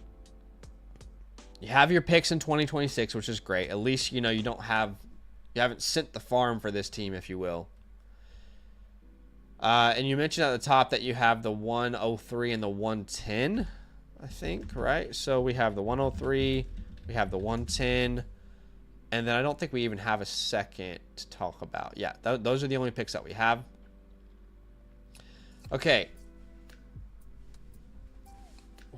You have your picks in 2026, which is great. At least, you know, you haven't sent the farm for this team, if you will. And you mentioned at the top that you have the 103 and the 110, I think, right? So we have the 103, we have the 110, and then I don't think we even have a second to talk about. Yeah, those are the only picks that we have. Okay.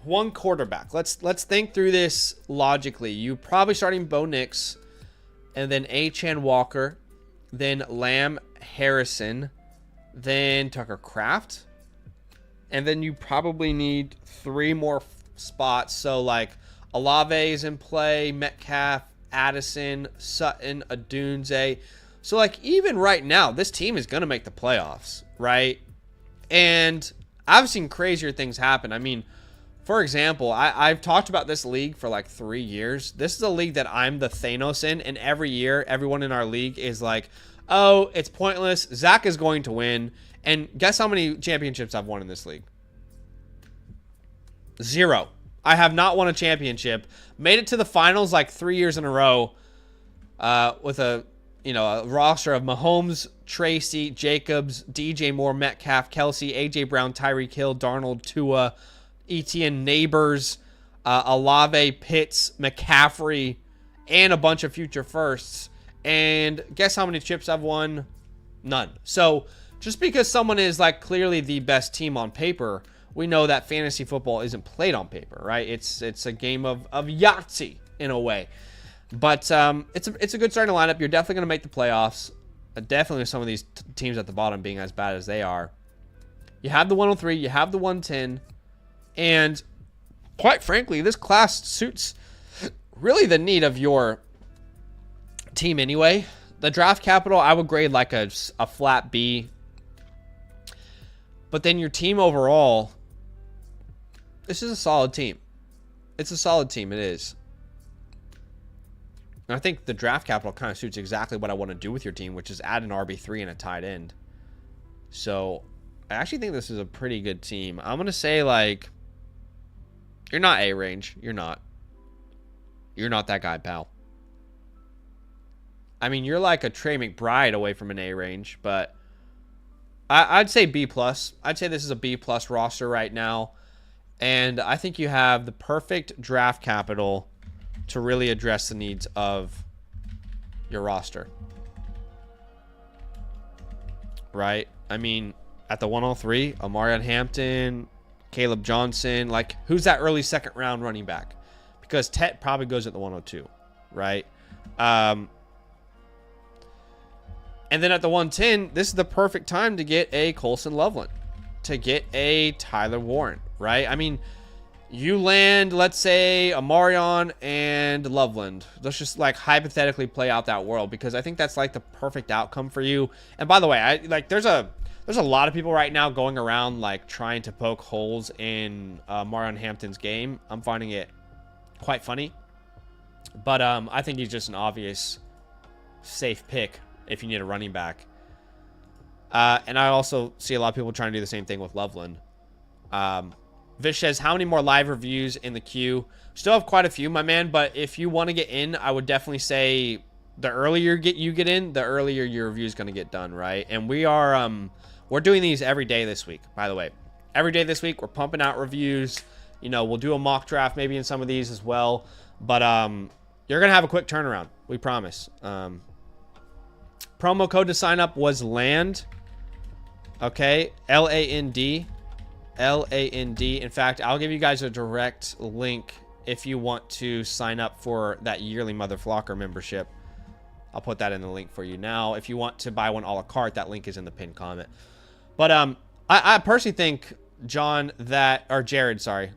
1 quarterback. Let's think through this logically. You probably starting Bo Nix, and then Achane, Walker, then Lamb, Harrison, then Tucker Kraft, and then you probably need 3 more spots. So like Olave is in play, Metcalf, Addison, Sutton, Odunze. So like even right now, this team is gonna make the playoffs, right? And I've seen crazier things happen. I mean, for example, I've talked about this league for like 3 years. This is a league that I'm the Thanos in, and every year, everyone in our league is like, oh, it's pointless. Zach is going to win. And guess how many championships I've won in this league? 0. I have not won a championship. Made it to the finals like 3 years in a row with a roster of Mahomes, Tracy, Jacobs, DJ Moore, Metcalf, Kelsey, AJ Brown, Tyreek Hill, Darnold, Tua, Etienne, Neighbors, Olave, Pitts, McCaffrey, and a bunch of future firsts. And guess how many chips I've won? None. So just because someone is like clearly the best team on paper, we know that fantasy football isn't played on paper, right? It's a game of Yahtzee in a way. But it's a good starting lineup. You're definitely going to make the playoffs. Definitely with some of these teams at the bottom being as bad as they are. You have the 103, you have the 110, and quite frankly, this class suits really the need of your team anyway. The draft capital, I would grade like a flat B. But then your team overall, this is a solid team. It's a solid team, it is. And I think the draft capital kind of suits exactly what I want to do with your team, which is add an RB3 and a tight end. So I actually think this is a pretty good team. I'm going to say, like, you're not A range. You're not. You're not that guy, pal. I mean, you're like a Trey McBride away from an A range, but I'd say B+. I'd say this is a B+ roster right now. And I think you have the perfect draft capital to really address the needs of your roster. Right? I mean, at the 103, Amarion Hampton, Caleb Johnson, like, who's that early second round running back? Because Tet probably goes at the 102, right? And then at the 110, this is the perfect time to get a Colson Loveland, to get a Tyler Warren, right? I mean, you land, let's say, Amarion and Loveland. Let's just, like, hypothetically play out that world, because I think that's, like, the perfect outcome for you. And by the way, there's a lot of people right now going around, like, trying to poke holes in Amarion Hampton's game. I'm finding it quite funny. But I think he's just an obvious safe pick if you need a running back. And I also see a lot of people trying to do the same thing with Loveland. Vish says, how many more live reviews in the queue? Still have quite a few, my man, but if you want to get in, I would definitely say the earlier you get in, the earlier your review is going to get done, right? And we're doing these every day this week, by the way. Every day this week, we're pumping out reviews. You know, we'll do a mock draft maybe in some of these as well. But you're going to have a quick turnaround, we promise. Promo code to sign up was LAND. Okay, LAND. LAND. In fact, I'll give you guys a direct link if you want to sign up for that yearly Mother Flocker membership. I'll put that in the link for you now. If you want to buy one a la carte, that link is in the pinned comment. But I personally think, Jared, sorry.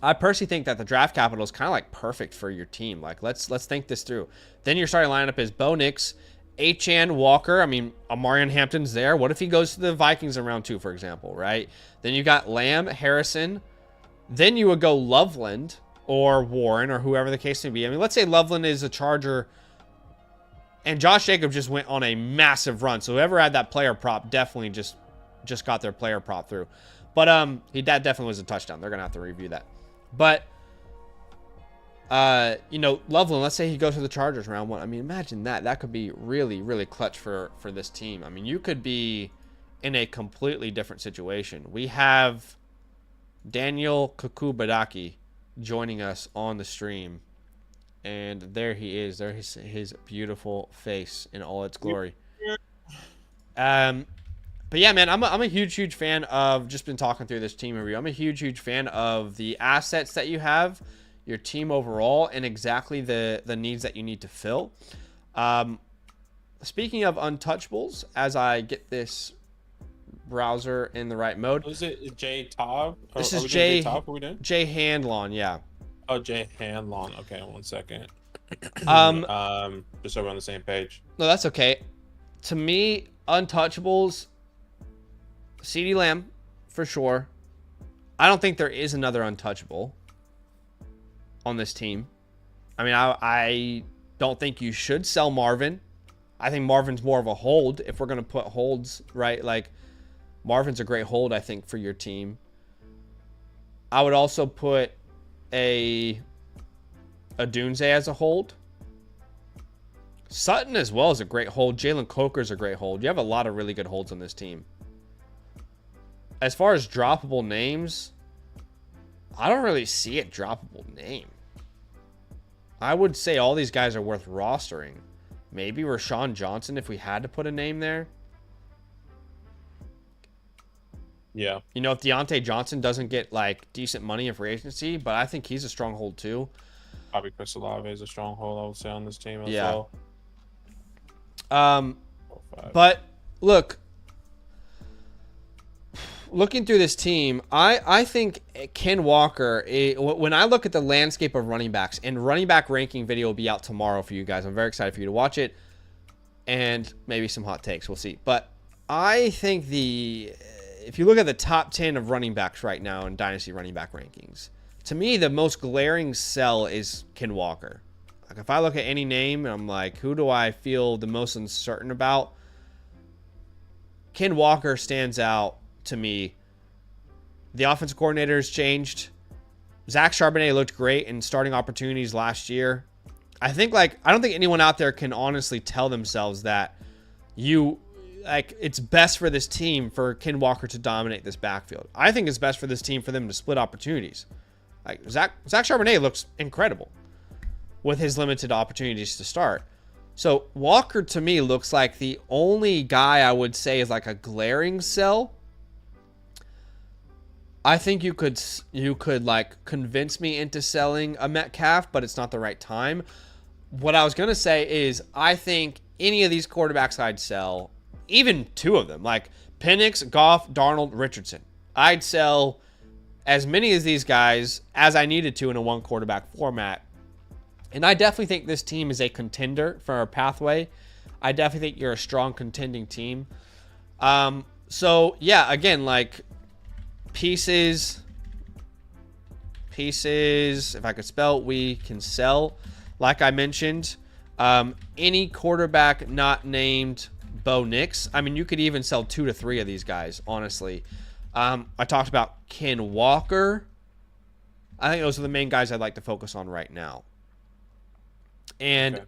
I personally think that the draft capital is kind of like perfect for your team. Like, let's think this through. Then your starting lineup is Bo Nix, Achane, Walker. I mean, Amarion Hampton's there. What if he goes to the Vikings in round 2, for example, right? Then you got Lamb, Harrison. Then you would go Loveland or Warren or whoever the case may be. I mean, let's say Loveland is a Charger and Josh Jacobs just went on a massive run. So whoever had that player prop definitely just got their player prop through. But that definitely was a touchdown. They're going to have to review that. But you know, Loveland, let's say he goes to the Chargers round 1. I mean, imagine that. That could be really, really clutch for this team. I mean, you could be in a completely different situation. We have Daniel Kukubadaki joining us on the stream. And there he is. There's his beautiful face in all its glory. But yeah, man, I'm a huge fan of, just been talking through this team review. I'm a huge fan of the assets that you have, your team overall, and exactly the needs that you need to fill. Speaking of untouchables, as I get this browser in the right mode. Was it Jay Taub? This is Jay Handlon, yeah. Oh, Jay Handlon. Okay, 1 second. Just so we're on the same page. No, that's okay. To me, untouchables, CeeDee Lamb, for sure. I don't think there is another untouchable on this team. I mean, I don't think you should sell Marvin. I think Marvin's more of a hold if we're going to put holds, right? Like, Marvin's a great hold, I think, for your team. I would also put a Dunze as a hold. Sutton as well is a great hold. Jalen Coker's a great hold. You have a lot of really good holds on this team. As far as droppable names, I don't really see a droppable name. I would say all these guys are worth rostering. Maybe Rashawn Johnson if we had to put a name there. Yeah. You know, if Deontay Johnson doesn't get, like, decent money in free agency, but I think he's a stronghold too. Probably Chris Olave is a stronghold, I would say, on this team as well. But, look, looking through this team, I think Ken Walker, when I look at the landscape of running backs, and running back ranking video will be out tomorrow for you guys. I'm very excited for you to watch it, and maybe some hot takes. We'll see. But I think if you look at the top 10 of running backs right now in Dynasty running back rankings, to me, the most glaring sell is Ken Walker. Like, if I look at any name, and I'm like, who do I feel the most uncertain about? Ken Walker stands out to me. The offensive coordinator has changed. Zach Charbonnet looked great in starting opportunities last year. I don't think anyone out there can honestly tell themselves that it's best for this team for Ken Walker to dominate this backfield. I think it's best for this team for them to split opportunities. Like, Zach Charbonnet looks incredible with his limited opportunities to start. So Walker, to me, looks like the only guy I would say is like a glaring sell. I think you could like convince me into selling a Metcalf, but it's not the right time. What I was going to say is I think any of these quarterbacks I'd sell, even two of them, like Penix, Goff, Darnold, Richardson. I'd sell as many of these guys as I needed to in a one quarterback format. And I definitely think this team is a contender for our pathway. I definitely think you're a strong contending team. So, yeah, again, like pieces, if I could spell, we can sell. Like I mentioned, any quarterback not named Bo Nix. I mean, you could even sell 2 to 3 of these guys, honestly. I talked about Ken Walker. I think those are the main guys I'd like to focus on right now. And, okay,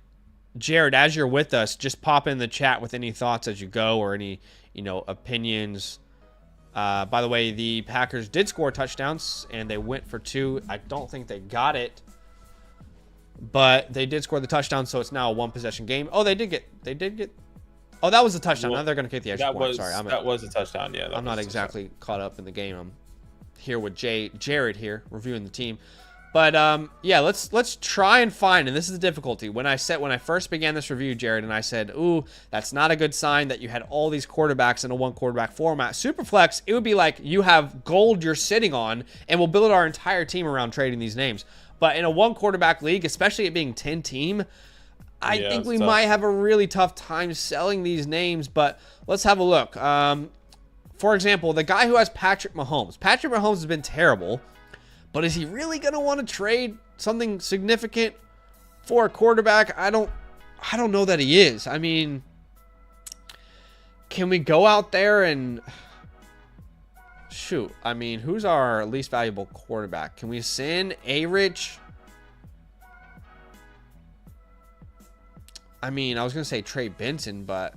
Jared, as you're with us, just pop in the chat with any thoughts as you go or any, opinions. By the way, the Packers did score touchdowns, and they went for 2. I don't think they got it, but they did score the touchdown, so it's now a one-possession game. Oh, they did get. Oh, that was a touchdown. Now they're going to kick the extra point. Sorry, that was a touchdown. Yeah, I'm not exactly caught up in the game. I'm here with Jared here reviewing the team. But yeah, let's try and find, and this is the difficulty. When I first began this review, Jared, and I said, ooh, that's not a good sign that you had all these quarterbacks in a one quarterback format. Superflex, it would be like you have gold you're sitting on, and we'll build our entire team around trading these names. But in a one quarterback league, especially it being 10 team, I think we might have a really tough time selling these names. But let's have a look. For example, the guy who has Patrick Mahomes. Patrick Mahomes has been terrible. But is he really going to want to trade something significant for a quarterback? I don't know that he is. I mean, can we go out there and shoot? I mean, who's our least valuable quarterback? Can we send A-Rich? I mean, I was going to say Trey Benson, but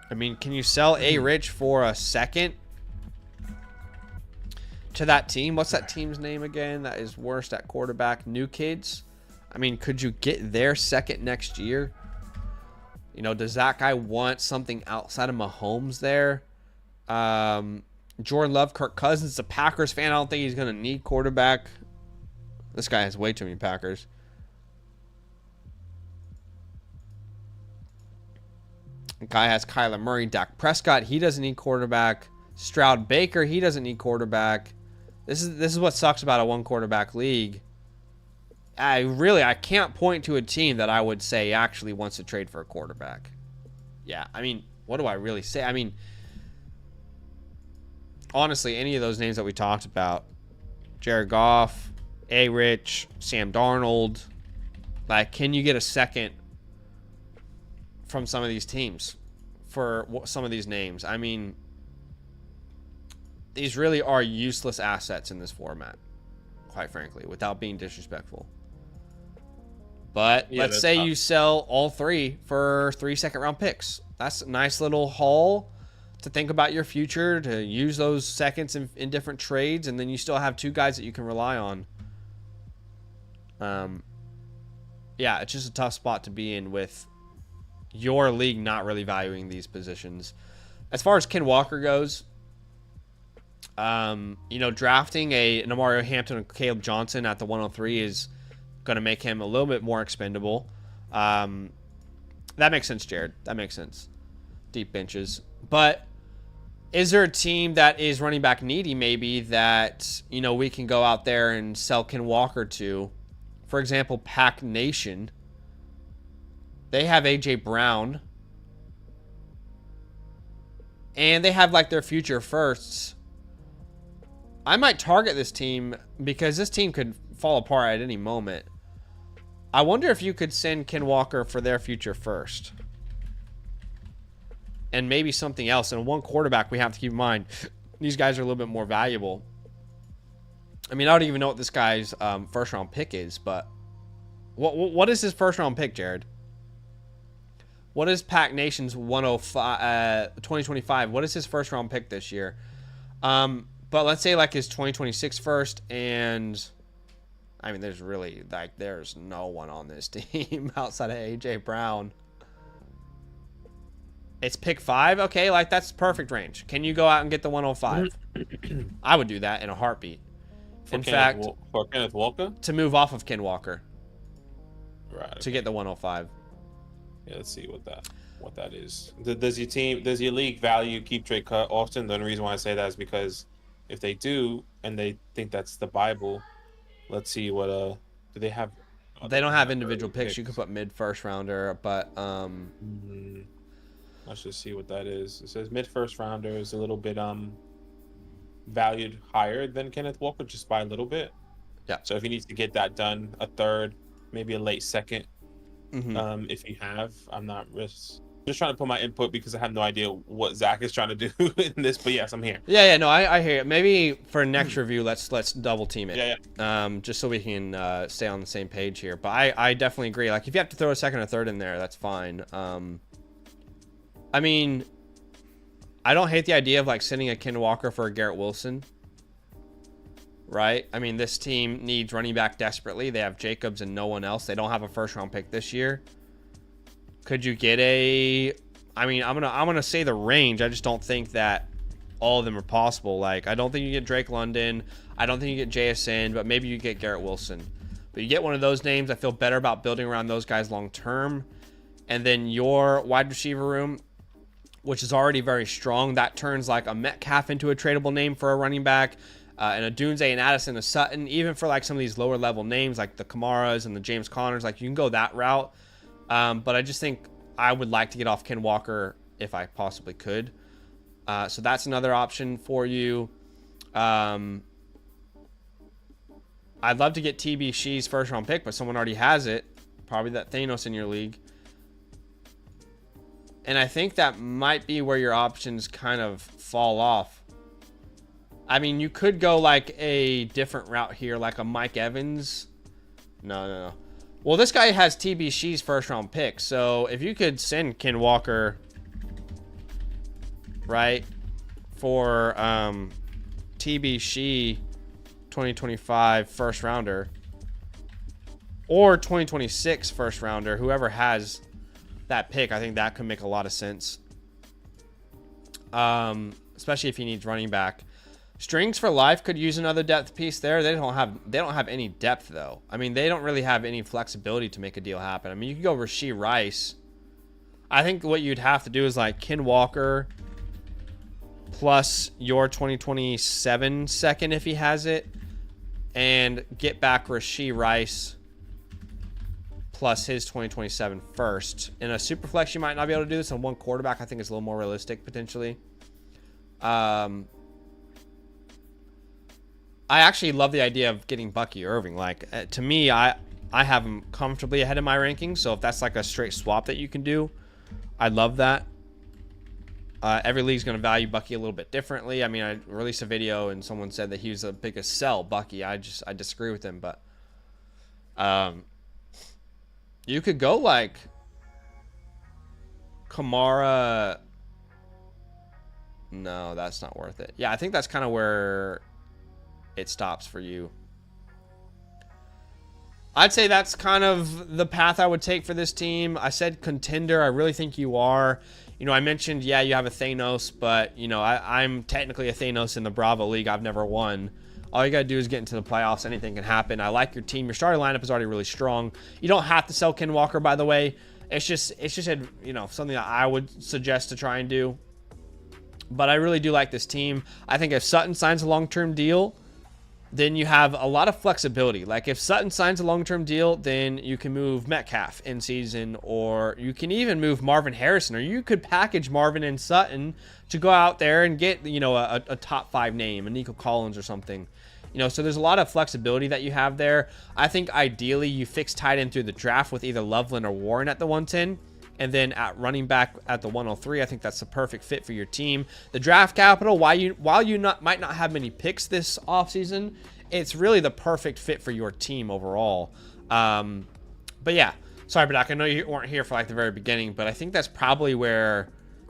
I mean, can you sell A-Rich for a second to that team? What's that team's name again that is worst at quarterback? New Kids? I mean, could you get their second next year? Does that guy want something outside of Mahomes there? Jordan Love, Kirk Cousins, a Packers fan. I don't think he's going to need quarterback. This guy has way too many Packers. Guy has Kyler Murray, Dak Prescott. He doesn't need quarterback. Stroud Baker. He doesn't need quarterback. This is what sucks about a one quarterback league. I can't point to a team that I would say actually wants to trade for a quarterback. Yeah, I mean, what do I really say? I mean, honestly, any of those names that we talked about, Jared Goff, A-Rich, Sam Darnold, like, can you get a second from some of these teams for some of these names? I mean, these really are useless assets in this format, quite frankly, without being disrespectful. But yeah, let's say you sell all 3 for 3 second-round picks. That's a nice little haul to think about your future, to use those seconds in different trades, and then you still have 2 guys that you can rely on. Yeah, it's just a tough spot to be in with your league not really valuing these positions. As far as Ken Walker goes, drafting an Mario Hampton and Caleb Johnson at the 103 is going to make him a little bit more expendable. That makes sense, Jared. That makes sense. Deep benches. But is there a team that is running back needy maybe that, you know, we can go out there and sell Ken Walker to? For example, Pack Nation. They have A.J. Brown. And they have, like, their future firsts. I might target this team because this team could fall apart at any moment. I wonder if you could send Ken Walker for their future first. And maybe something else. And one quarterback we have to keep in mind. These guys are a little bit more valuable. I mean, I don't even know what this guy's first round pick is, but what is his first round pick, Jared? What is Pack Nation's 2025? What is his first round pick this year? But let's say like his 2026 first, and I mean, there's really like there's no one on this team outside of AJ Brown. It's pick 5. Okay, like that's perfect range. Can you go out and get the 105? I would do that in a heartbeat. For Kenneth Walker? To move off of Ken Walker. Right. Okay. To get the 105. Yeah, let's see what that is. Does your league value keep trade cut often? The only reason why I say that is because if they do and they think that's the Bible, let's see what do they have? They don't have individual picks. You could put mid first rounder, but let's just see what that is. It says mid first rounder is a little bit valued higher than Kenneth Walker, just by a little bit. Yeah. So if he needs to get that done, a third, maybe a late second. If you have, I'm not just trying to put my input because I have no idea what Zach is trying to do in this. But yes, I'm here. Yeah, no, I hear it. Maybe for next review, let's double team it. Yeah. Just so we can stay on the same page here. But I definitely agree. Like if you have to throw a second or third in there, that's fine. I mean, I don't hate the idea of like sending a Ken Walker for a Garrett Wilson. Right? I mean, this team needs running back desperately. They have Jacobs and no one else. They don't have a first round pick this year. Could you get I mean, I'm gonna say the range. I just don't think that all of them are possible. Like, I don't think you get Drake London. I don't think you get JSN, but maybe you get Garrett Wilson. But you get one of those names. I feel better about building around those guys long term. And then your wide receiver room, which is already very strong, that turns like a Metcalf into a tradable name for a running back. And a Dunze and Addison, a Sutton, even for like some of these lower level names like the Kamaras and the James Connors, like you can go that route. But I just think I would like to get off Ken Walker if I possibly could. So that's another option for you. I'd love to get TB Shee's first round pick, but someone already has it. Probably that Thanos in your league. And I think that might be where your options kind of fall off. I mean, you could go like a different route here, like a Mike Evans. No. Well, this guy has TB Shee's first round pick. So if you could send Ken Walker, right, for TB Shee 2025 first rounder or 2026 first rounder, whoever has that pick, I think that could make a lot of sense. Especially if he needs running back. Strings for Life could use another depth piece there. They don't have any depth though. I mean, they don't really have any flexibility to make a deal happen. I mean, you could go Rashee Rice. I think what you'd have to do is like Ken Walker plus your 2027 second if he has it, and get back Rashee Rice plus his 2027 first. In a super flex, you might not be able to do this. On one quarterback, I think it's a little more realistic potentially. I actually love the idea of getting Bucky Irving. Like, to me, I have him comfortably ahead of my rankings. So if that's like a straight swap that you can do, I love that. Every league's going to value Bucky a little bit differently. I mean, I released a video and someone said that he was the biggest sell, Bucky. I disagree with him, but you could go like Kamara. No, that's not worth it. Yeah, I think that's kind of where it stops for you. I'd say that's kind of the path I would take for this team. I said contender. I really think you are. You know, I mentioned, yeah, you have a Thanos, but, you know, I'm technically a Thanos in the Bravo League. I've never won. All you got to do is get into the playoffs. Anything can happen. I like your team. Your starting lineup is already really strong. You don't have to sell Ken Walker, by the way. It's just something that I would suggest to try and do. But I really do like this team. I think if Sutton signs a long-term deal, then you have a lot of flexibility. Like if Sutton signs a long-term deal, then you can move Metcalf in season, or you can even move Marvin Harrison, or you could package Marvin and Sutton to go out there and get, a top 5 name, a Nico Collins or something. So there's a lot of flexibility that you have there. I think ideally you fix tight end through the draft with either Loveland or Warren at the 110. And then at running back at the 103, I think that's the perfect fit for your team. The draft capital, while you might not have many picks this offseason, it's really the perfect fit for your team overall. But yeah, sorry, Badak, I know you weren't here for like the very beginning, but I think that's probably where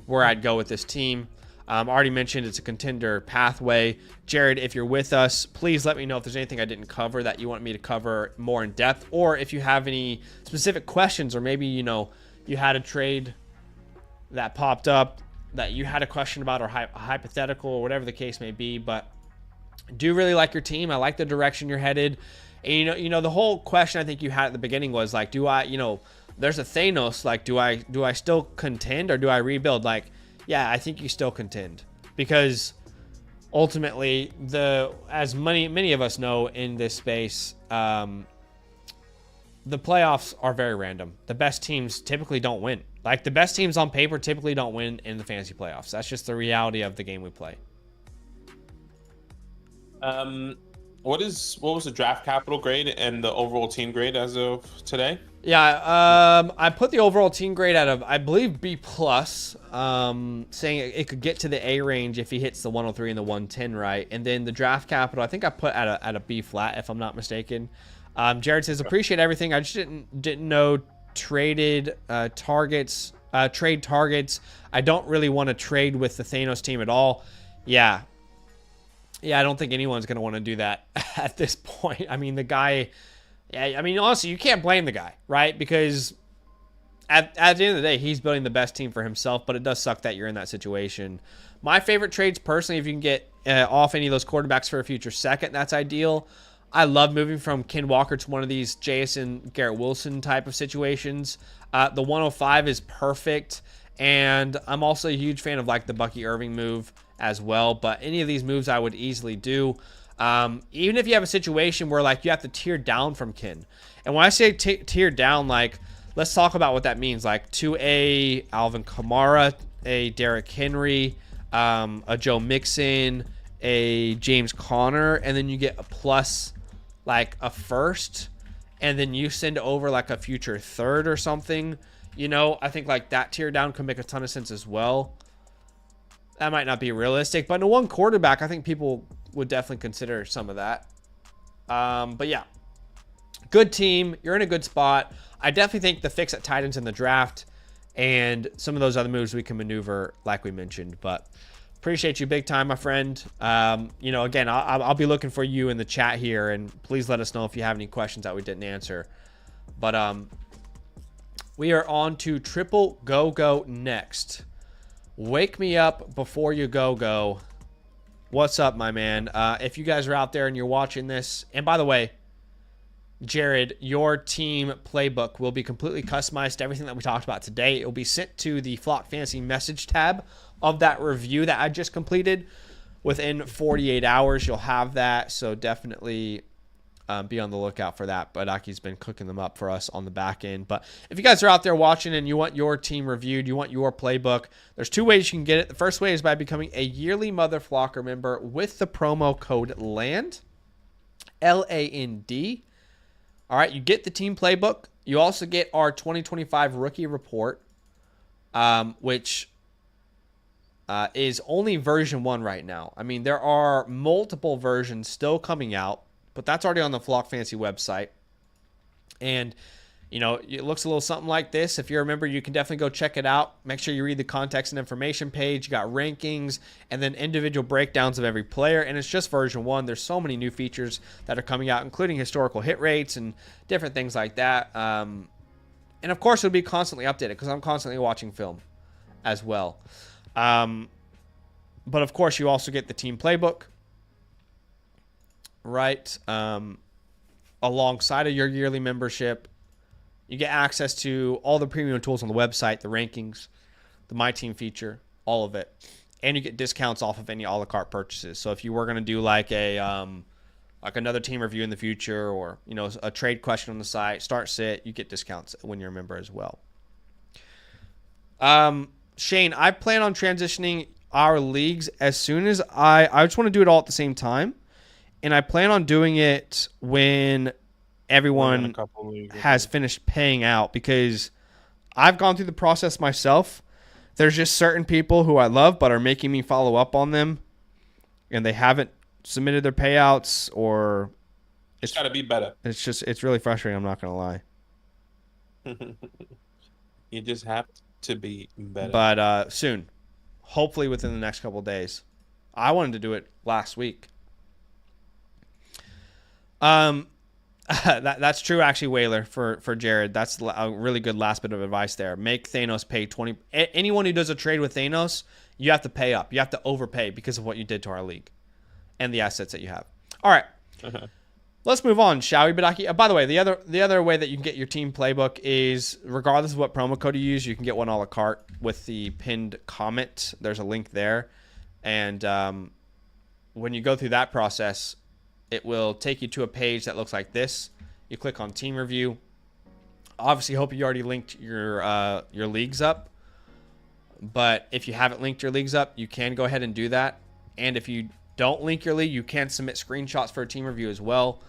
I'd go with this team. Already mentioned it's a contender pathway. Jared, if you're with us, please let me know if there's anything I didn't cover that you want me to cover more in depth, or if you have any specific questions, or maybe, you had a trade that popped up that you had a question about, or hypothetical, or whatever the case may be. But I do really like your team. I like the direction you're headed. And the whole question I think you had at the beginning was like, do I, there's a Thanos, like, do I still contend, or do I rebuild? Like, yeah, I think you still contend, because ultimately as many of us know in this space, the playoffs are very random. The best teams typically don't win. Like, the best teams on paper typically don't win in the fantasy playoffs. That's just the reality of the game we play. What was the draft capital grade and the overall team grade as of today? Yeah, I put the overall team grade out of, I believe, B+, saying it could get to the A range if he hits the 103 and the 110 right. And then the draft capital, I think I put at a B flat, if I'm not mistaken. Jared says, appreciate everything. I just didn't know trade targets. I don't really want to trade with the Thanos team at all. Yeah, I don't think anyone's going to want to do that at this point. I mean, the guy, I mean, honestly, you can't blame the guy, right? Because at the end of the day, he's building the best team for himself, but it does suck that you're in that situation. My favorite trades, personally, if you can get off any of those quarterbacks for a future second, that's ideal. I love moving from Ken Walker to one of these Jason Garrett Wilson type of situations. The 105 is perfect, and I'm also a huge fan of like the Bucky Irving move as well. But any of these moves I would easily do. Even if you have a situation where like you have to tier down from Ken. And when I say tier down, like, let's talk about what that means. Like, to a Alvin Kamara, a Derrick Henry, a Joe Mixon, a James Conner, and then you get a plus like a first, and then you send over like a future third or something. I think like that tier down could make a ton of sense as well. That might not be realistic, but in a one quarterback, I think people would definitely consider some of that. But yeah, good team. You're in a good spot. I definitely think the fix at tight ends in the draft and some of those other moves we can maneuver, like we mentioned. But appreciate you big time, my friend. Again, I'll be looking for you in the chat here, and please let us know if you have any questions that we didn't answer. But we are on to triple go next. Wake me up before you go. What's up, my man? If you guys are out there and you're watching this, and by the way, Jared, your team playbook will be completely customized to everything that we talked about today. It will be sent to the Flock Fantasy message tab of that review that I just completed. Within 48 hours, you'll have that. So definitely be on the lookout for that. But Aki's been cooking them up for us on the back end. But if you guys are out there watching and you want your team reviewed, you want your playbook, there's 2 ways you can get it. The first way is by becoming a yearly Mother Flocker member with the promo code LAND, LAND. All right, you get the team playbook. You also get our 2025 rookie report, which is only version 1 right now. I mean, there are multiple versions still coming out, but that's already on the Flock Fantasy website. And, it looks a little something like this. If you're a member, you can definitely go check it out. Make sure you read the context and information page. You got rankings and then individual breakdowns of every player. And it's just version 1. There's so many new features that are coming out, including historical hit rates and different things like that. And of course, it'll be constantly updated because I'm constantly watching film as well. But of course, you also get the team playbook, right? Alongside of your yearly membership. You get access to all the premium tools on the website, the rankings, the My Team feature, all of it. And you get discounts off of any a la carte purchases. So if you were going to do like another team review in the future, or a trade question on the site, start sit, you get discounts when you're a member as well. Shane, I plan on transitioning our leagues as soon as I just want to do it all at the same time. And I plan on doing it when everyone has finished paying out, because I've gone through the process myself. There's just certain people who I love but are making me follow up on them, and they haven't submitted their payouts, or it's got to be better. It's really frustrating. I'm not going to lie. You just have to be better. But soon, hopefully within the next couple of days. I wanted to do it last week. That's true, actually, Whaler, for Jared. That's a really good last bit of advice there. Make Thanos pay 20. Anyone who does a trade with Thanos, you have to pay up. You have to overpay because of what you did to our league and the assets that you have. All right. Let's move on, shall we, Badaki? By the way, the other way that you can get your team playbook is, regardless of what promo code you use, you can get one a la carte with the pinned comment. There's a link there. And when you go through that process, it will take you to a page that looks like this. You click on team review. Obviously, hope you already linked your leagues up. But if you haven't linked your leagues up, you can go ahead and do that. And if you don't link your league, you can submit screenshots for a team review as well.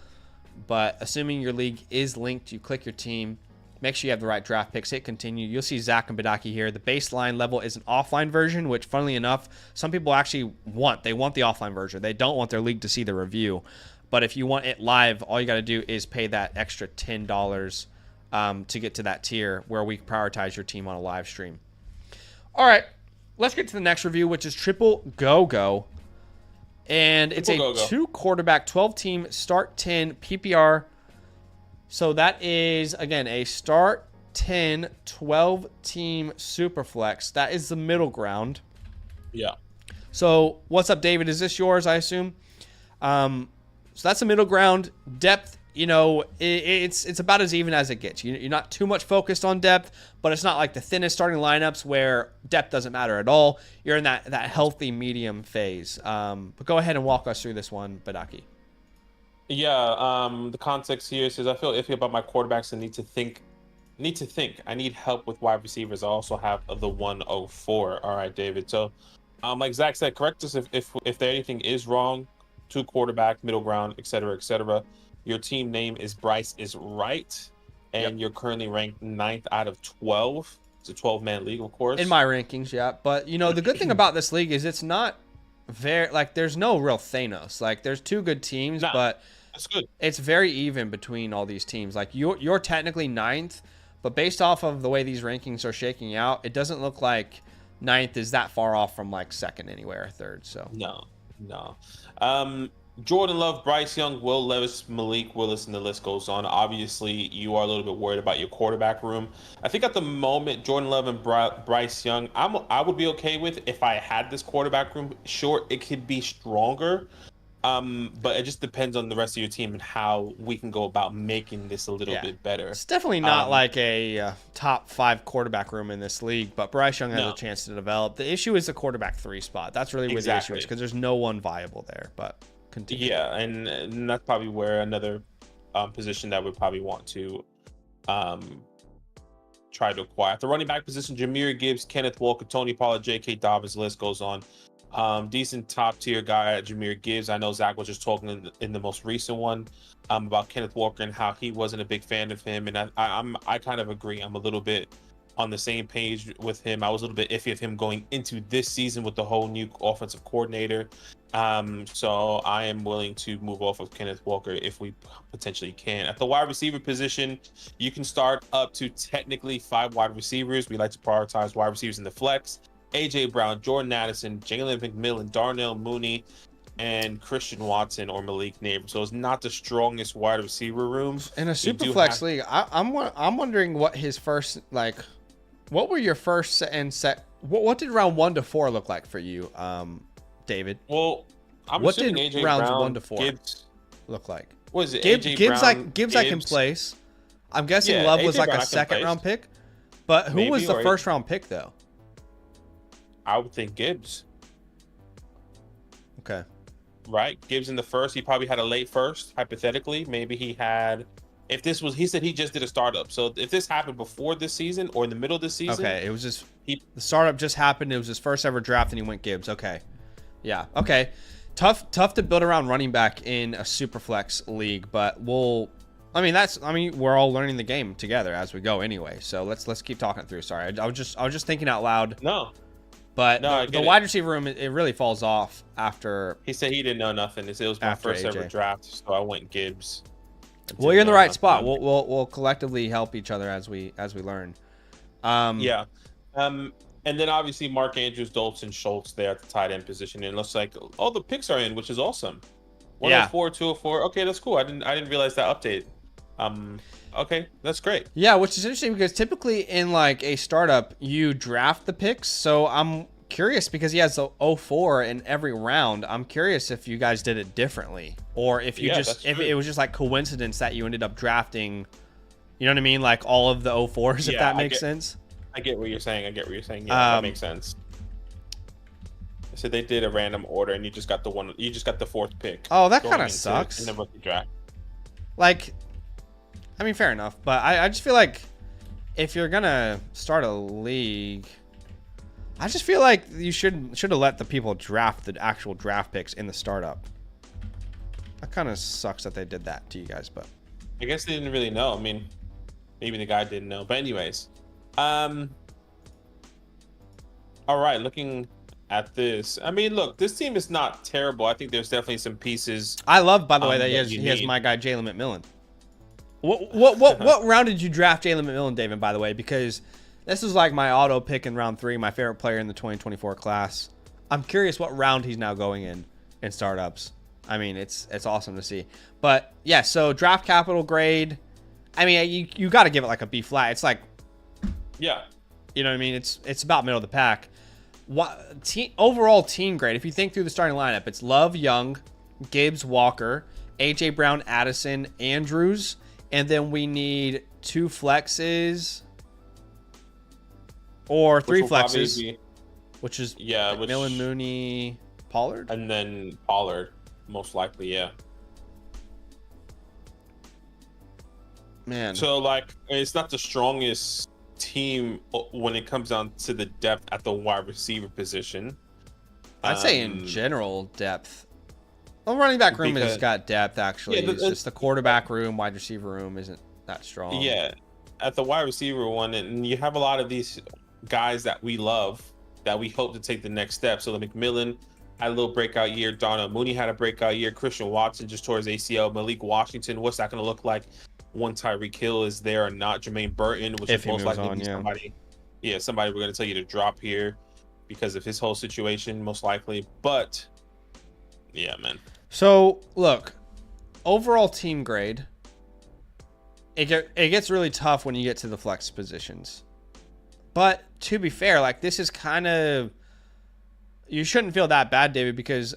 But assuming your league is linked, you click your team. Make sure you have the right draft picks. Hit continue. You'll see Zach and Badaki here. The baseline level is an offline version, which, funnily enough, some people actually want. They want the offline version. They don't want their league to see the review. But if you want it live, all you got to do is pay that extra $10 to get to that tier where we prioritize your team on a live stream. All right, let's get to the next review, which is Triple Go-Go. And it's a 2-quarterback, 12-team, start 10 PPR. So that is, again, a start 10, 12-team Superflex. That is the middle ground. Yeah. So what's up, David? Is this yours, I assume? So that's the middle ground. Depth, it's about as even as it gets. You're not too much focused on depth, but it's not like the thinnest starting lineups where depth doesn't matter at all. You're in that healthy medium phase. But go ahead and walk us through this one, Badaki. Yeah, the context here says I feel iffy about my quarterbacks and need to think. I need help with wide receivers. I also have the 104. All right, David. So, like Zach said, correct us if there anything is wrong. 2 quarterback, middle ground, etc., etc. Your team name is Bryce is right, and you're currently ranked 9th out of 12. It's a 12-man league, of course. In my rankings, yeah. But the good thing about this league is it's not very there's no real Thanos. Like, there's 2 good teams, but that's good. It's very even between all these teams. Like, you're technically 9th, but based off of the way these rankings are shaking out, it doesn't look like 9th is that far off from like 2nd anywhere or 3rd. So no. Jordan Love, Bryce Young, Will Levis, Malik Willis, and the list goes on. Obviously, you are a little bit worried about your quarterback room. I think at the moment, Jordan Love and Bryce Young, I would be okay with if I had this quarterback room. Sure, it could be stronger, but it just depends on the rest of your team and how we can go about making this a little bit better. It's definitely not like a top 5 quarterback room in this league, but Bryce Young has a chance to develop. The issue is the quarterback 3 spot. That's really where the issue is, because there's no one viable there. But continue. Yeah, and that's probably where another position that would probably want to try to acquire. At the running back position, Jahmyr Gibbs, Kenneth Walker, Tony Pollard, J.K. Dobbins, the list goes on. Decent top tier guy, Jahmyr Gibbs. I know Zach was just talking in the most recent one about Kenneth Walker and how he wasn't a big fan of him, and I kind of agree. I'm a little bit on the same page with him. I was a little bit iffy of him going into this season with the whole new offensive coordinator. So I am willing to move off of Kenneth Walker if we potentially can. At the wide receiver position, you can start up to technically 5 wide receivers. We like to prioritize wide receivers in the flex. A.J. Brown, Jordan Addison, Jalen McMillan, Darnell Mooney, and Christian Watson or Malik Neighbors. So it's not the strongest wide receiver room. In a super flex league, I'm wondering what his first, what were your first and set? What did round 1 to 4 look like for you, David? Well, what did AJ rounds Brown, 1 to 4 Gibbs, look like? what is it? Gibbs AJ Brown, I can place. I'm guessing Yeah, Love was AJ like Brown a I can second place. round pick. But who was Maybe, the or first round pick though? I would think Gibbs. Okay. Right? Gibbs in the first. He probably had a late first, hypothetically. Maybe he had. If this was, he said he just did a startup. So if this happened before this season or in the middle of this season, Okay. It was just he the startup just happened. It was his first ever draft, and he went Gibbs. Okay. Yeah. Okay. Tough to build around running back in a super flex league, but we're all learning the game together as we go anyway. So let's keep talking it through. Sorry, I was just thinking out loud. no, But no, the wide receiver room, it really falls off after. he said he didn't know nothing. It was my After first ever AJ. draft, so I went Gibbs. Well, you're in the right spot. We'll collectively help each other as we learn. Yeah. And then obviously Mark Andrews, Dolson, Schultz there at the tight end position. And it looks like all the picks are in, which is awesome. 104, 204. Okay, that's cool. I didn't realize that update. Okay, that's great. Yeah, which is interesting because typically in like a startup, you draft the picks. So I'm curious because he has the 04 in every round. I'm curious if you guys did it differently or if you if it was just like coincidence that you ended up drafting, you know what I mean? Like all of the 04s, if that makes sense. I get what you're saying. Yeah, that makes sense. So they did a random order and you just got the fourth pick. Oh, that kind of sucks. In the rookie draft. Like, I mean, fair enough, but I just feel like if you're gonna start a league, I just feel like you should have let the people draft the actual draft picks in the startup. That kind of sucks that they did that to you guys, but I guess they didn't really know. I mean, maybe the guy didn't know. But anyways, all right, looking at this, I mean, look, this team is not terrible. I think there's definitely some pieces. I love, by the way, that he has my guy Jalen McMillan. What round did you draft Jalen McMillan, David? By the way, because this is like my auto pick in round 3, my favorite player in the 2024 class. I'm curious what round he's now going in startups. I mean, it's awesome to see. But yeah, so draft capital grade. I mean, you got to give it like a B flat. It's like, yeah, you know what I mean? It's about middle of the pack. Overall team grade, if you think through the starting lineup, it's Love, Young, Gibbs, Walker, AJ Brown, Addison, Andrews, and then we need 2 flexes or 3 flexes, which is McMillan, Mooney, Pollard, and then Pollard, most likely, yeah. Man, so like it's not the strongest team when it comes down to the depth at the wide receiver position. I'd say in general depth. The running back room has got depth actually. It's just the quarterback room, wide receiver room isn't that strong. Yeah, at the wide receiver one, and you have a lot of these guys that we love that we hope to take the next step. So the McMillan had a little breakout year. Darnell Mooney had a breakout year. Christian Watson just tore his ACL. Malik Washington, what's that going to look like when Tyreek Hill is there or not? Jermaine Burton, which is most likely somebody we're going to tell you to drop here because of his whole situation, most likely. But yeah, man. So look, overall team grade, it gets really tough when you get to the flex positions. But to be fair, like this is kind of, you shouldn't feel that bad, David, because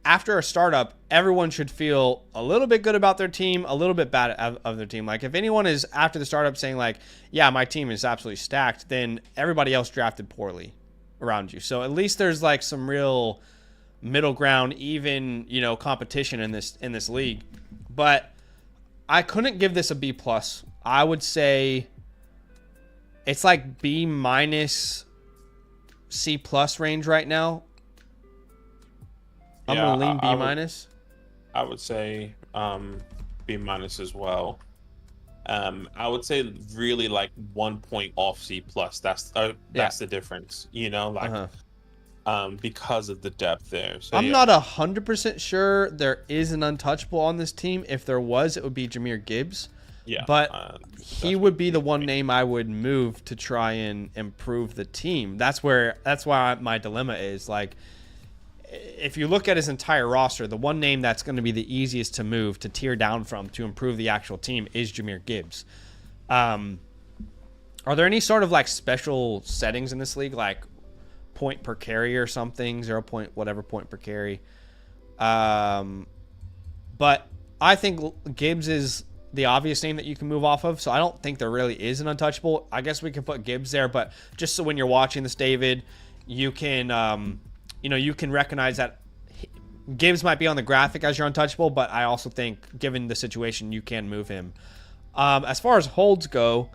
after a startup, everyone should feel a little bit good about their team, a little bit bad of their team. Like if anyone is after the startup saying like, yeah, my team is absolutely stacked, then everybody else drafted poorly around you. So at least there's like some real middle ground, even, you know, competition in this league. But I couldn't give this a B plus. I would say it's like B minus C plus range right now. I'm gonna lean B minus. I would say B minus as well. I would say really like 1 point off C plus. That's the difference, you know, like because of the depth there. So I'm not 100% sure there is an untouchable on this team. If there was, it would be Jahmyr Gibbs. Yeah, but he would be the one name I would move to try and improve the team. That's why my dilemma is like, if you look at his entire roster, the one name that's going to be the easiest to move, to tear down from, to improve the actual team is Jahmyr Gibbs. Are there any sort of like special settings in this league, like point per carry or something, 0 point whatever point per carry? But I think Gibbs is the obvious name that you can move off of. So I don't think there really is an untouchable. I guess we can put Gibbs there, but just so when you're watching this, David, you can, you can recognize that Gibbs might be on the graphic as your untouchable, but I also think, given the situation, you can move him. As far as holds go,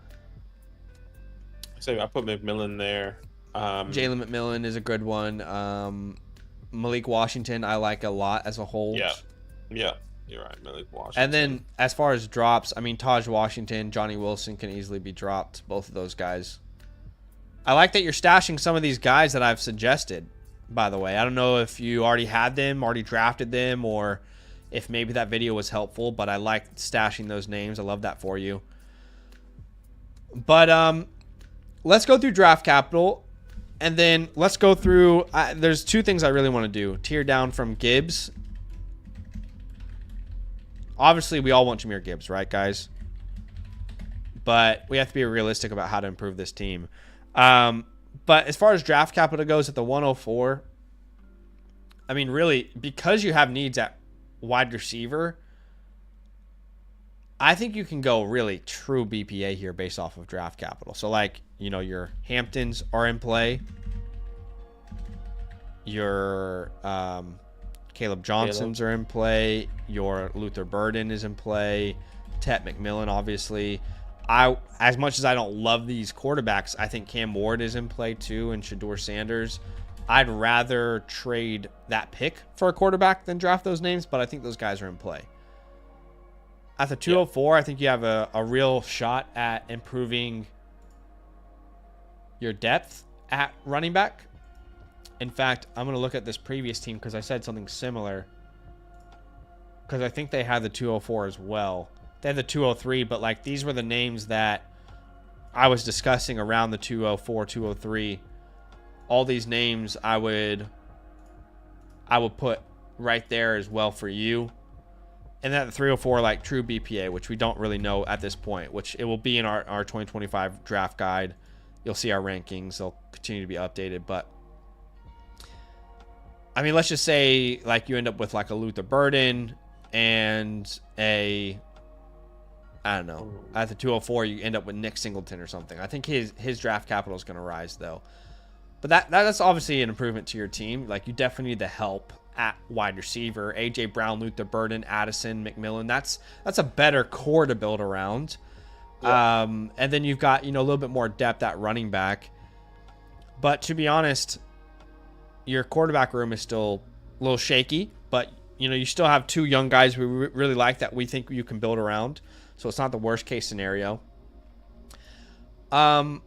so I put McMillan there. Jalen McMillan is a good one. Malik Washington, I like a lot as a hold. Yeah, you're right, Malik Washington. And then as far as drops, I mean, Taj Washington, Johnny Wilson can easily be dropped. Both of those guys. I like that you're stashing some of these guys that I've suggested, by the way. I don't know if you already had them, already drafted them, or if maybe that video was helpful, but I like stashing those names. I love that for you. But let's go through draft capital, and then let's go through there's two things I really want to do. Tier down from Gibbs. Obviously, we all want Jahmyr Gibbs, right, guys? But we have to be realistic about how to improve this team. But as far as draft capital goes at the 104, I mean, really, because you have needs at wide receiver, I think you can go really true BPA here based off of draft capital. So, like, your Hamptons are in play. Your Caleb Johnsons are in play. Your Luther Burden is in play. Tet McMillan, obviously. As much as I don't love these quarterbacks, I think Cam Ward is in play too, and Shedeur Sanders. I'd rather trade that pick for a quarterback than draft those names, but I think those guys are in play. At the 204, I think you have a real shot at improving your depth at running back. In fact, I'm going to look at this previous team because I said something similar. Because I think they had the 204 as well. They had the 203, but like these were the names that I was discussing around the 204, 203. All these names I would put right there as well for you. And then at the 304, like true BPA, which we don't really know at this point, which it will be in our 2025 draft guide. You'll see our rankings. They'll continue to be updated. But, I mean, let's just say like you end up with like a Luther Burden and I don't know. At the 204, you end up with Nick Singleton or something. I think his draft capital is going to rise, though. But that's obviously an improvement to your team. Like, you definitely need the help at wide receiver. A.J. Brown, Luther Burden, Addison, McMillan. That's a better core to build around. Yeah. And then you've got, a little bit more depth at running back. But to be honest, your quarterback room is still a little shaky. But, you still have two young guys we really like that we think you can build around. So it's not the worst case scenario. But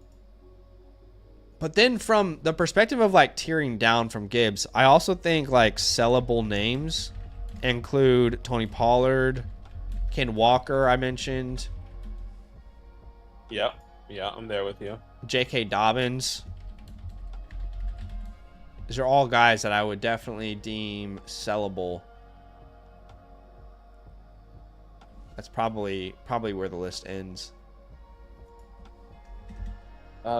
then from the perspective of like tiering down from Gibbs, I also think like sellable names include Tony Pollard, Ken Walker, I mentioned. Yeah, I'm there with you. J.K. Dobbins. These are all guys that I would definitely deem sellable. That's probably where the list ends.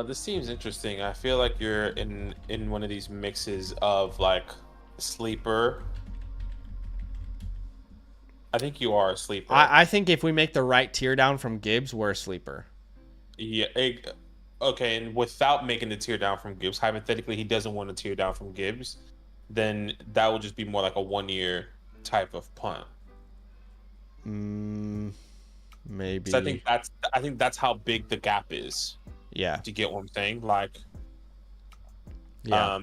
This seems interesting. I feel like you're in one of these mixes of like sleeper. I think you are a sleeper. I think if we make the right tier down from Gibbs, we're a sleeper. Yeah. Okay, and without making the tier down from Gibbs, hypothetically, he doesn't want to tier down from Gibbs, then that would just be more like a 1-year type of punt. Maybe. So I think that's how big the gap is. Yeah. Do you get what I'm saying? Like, yeah.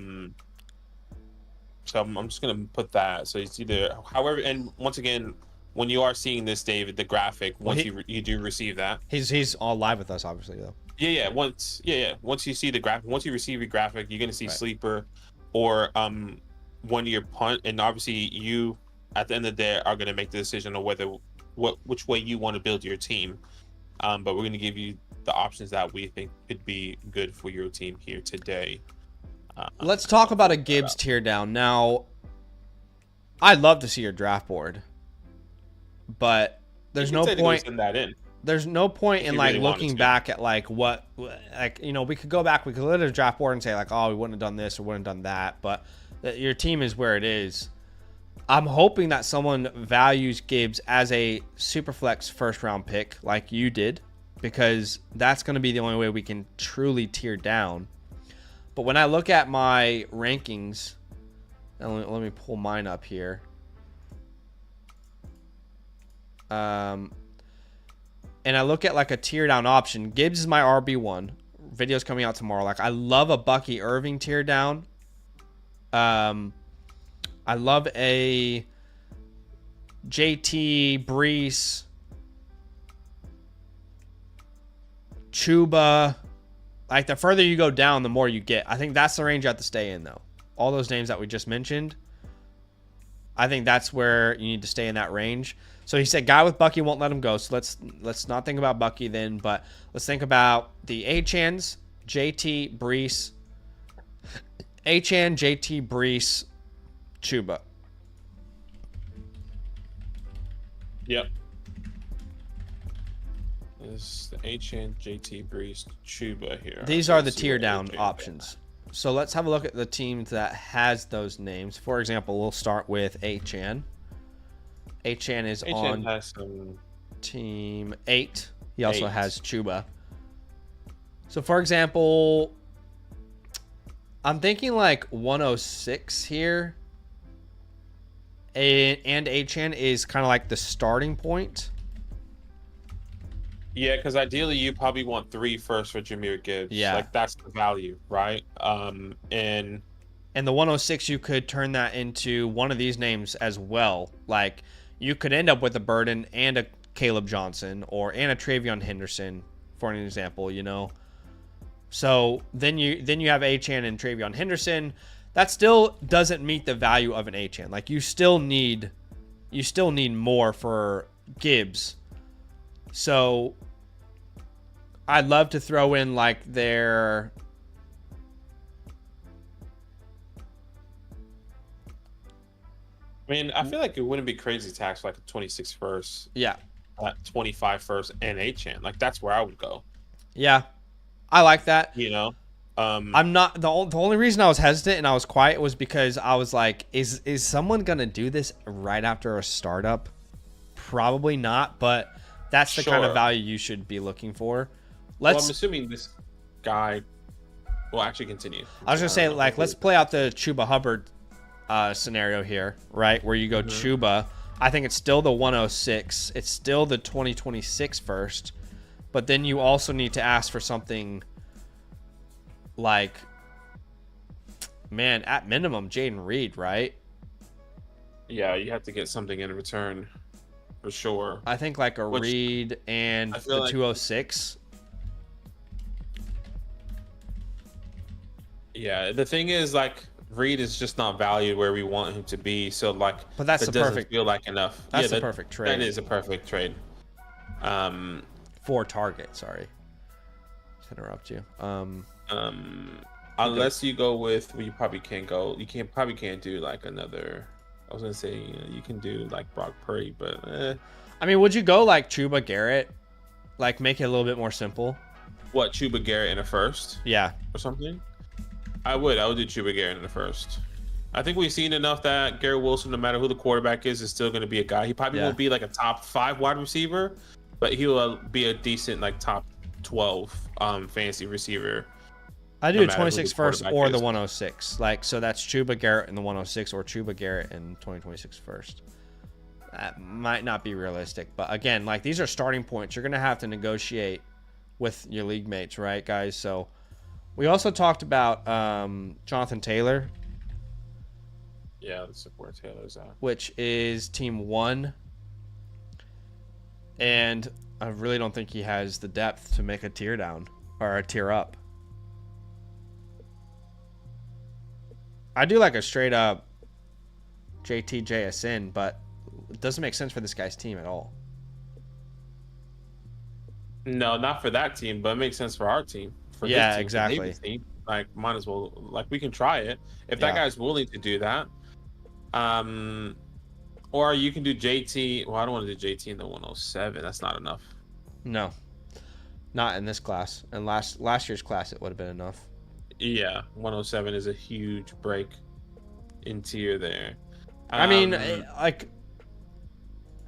So I'm just gonna put that. So it's either, however, and once again, when you are seeing this, David, the graphic, once you do receive that, he's all live with us, obviously, though. Yeah. Once you see the graphic, once you receive your graphic, you're gonna see sleeper or 1-year punt, and obviously you at the end of the day are gonna make the decision on which way you want to build your team. But we're gonna give you the options that we think could be good for your team here today. Let's talk about a Gibbs tear down. Now, I'd love to see your draft board, but there's no point. There's no point in like looking back at like what, like, we could go back, we could look at a draft board and say like, oh, we wouldn't have done this or wouldn't have done that, but your team is where it is. I'm hoping that someone values Gibbs as a super flex first round pick like you did, because that's going to be the only way we can truly tier down. But when I look at my rankings, let me pull mine up here. And I look at like a tier down option. Gibbs is my RB1. Video's coming out tomorrow. Like, I love a Bucky Irving tier down. I love a JT, Brees, Chuba. Like, the further you go down, the more you get. I think that's the range you have to stay in, though. All those names that we just mentioned, I think that's where you need to stay in that range. So he said guy with Bucky won't let him go. So let's not think about Bucky then, but let's think about the Achans, JT, Brees. Achan, JT, Brees, Chuba. Yep. This the Achan, JT, Brees, Chuba here. These are the tier down options. So let's have a look at the teams that has those names. For example, we'll start with Achan. Achan is on team 8. He also has Chuba. So for example, I'm thinking like 106 here. And Achan is kind of like the starting point. Yeah, because ideally you probably want 3 first for Jahmyr Gibbs. Yeah. Like, that's the value, right? And the 106, you could turn that into one of these names as well. Like, you could end up with a Burden and a Caleb Johnson and a Travion Henderson, for an example, you know. So then you have Achan and Travion Henderson. That still doesn't meet the value of an Achan. Like, you still need more for Gibbs. So I'd love to throw in like their I mean, I feel like it wouldn't be crazy to ask like a 26 first, yeah, 25 first, and Achan. Like, that's where I would go. Yeah, I like that. You know, I'm not the only reason I was hesitant and I was quiet was because I was like, is someone gonna do this right after a startup? Probably not, but that's the kind of value you should be looking for. Well, I'm assuming this guy will actually continue. I was gonna say, like, let's play out the Chuba Hubbard scenario here, right? Where you go Chuba. I think it's still the 106. It's still the 2026 first. But then you also need to ask for something like, man, at minimum, Jaden Reed, right? Yeah, you have to get something in return for sure. I think like Reed and the like 206. Yeah, the thing is, like, Reed is just not valued where we want him to be. So, like, but that's the perfect. Feel like enough. That's the perfect trade. That is a perfect trade. For target. Sorry, to interrupt you. Unless you go with, well, you probably can't go. You probably can't do like another. I was gonna say, you can do like Brock Purdy, but I mean, would you go like Chuba Garrett? Like, make it a little bit more simple. What, Chuba Garrett in a first? Yeah, or something. I would do Chuba Garrett in the first. I think we've seen enough that Garrett Wilson, no matter who the quarterback is still going to be a guy. He probably won't be like a top 5 wide receiver, but he will be a decent like top 12 fantasy receiver. I do a 26 first or the 106. Like, so that's Chuba Garrett in the 106 or Chuba Garrett in 2026 first. That might not be realistic, but again, like, these are starting points. You're going to have to negotiate with your league mates, right, guys? So we also talked about Jonathan Taylor. Yeah, the support Taylor's at. Which is team 1. And I really don't think he has the depth to make a tier down or a tier up. I do like a straight up JT JSN, but it doesn't make sense for this guy's team at all. No, not for that team, but it makes sense for our team. For yeah, his team, exactly. Team. Like, might as well, like, we can try it if that guy's willing to do that. Or you can do JT. Well, I don't want to do JT in the 107. That's not enough. No, not in this class. And last year's class, it would have been enough. Yeah, 107 is a huge break in tier there. I mean, like,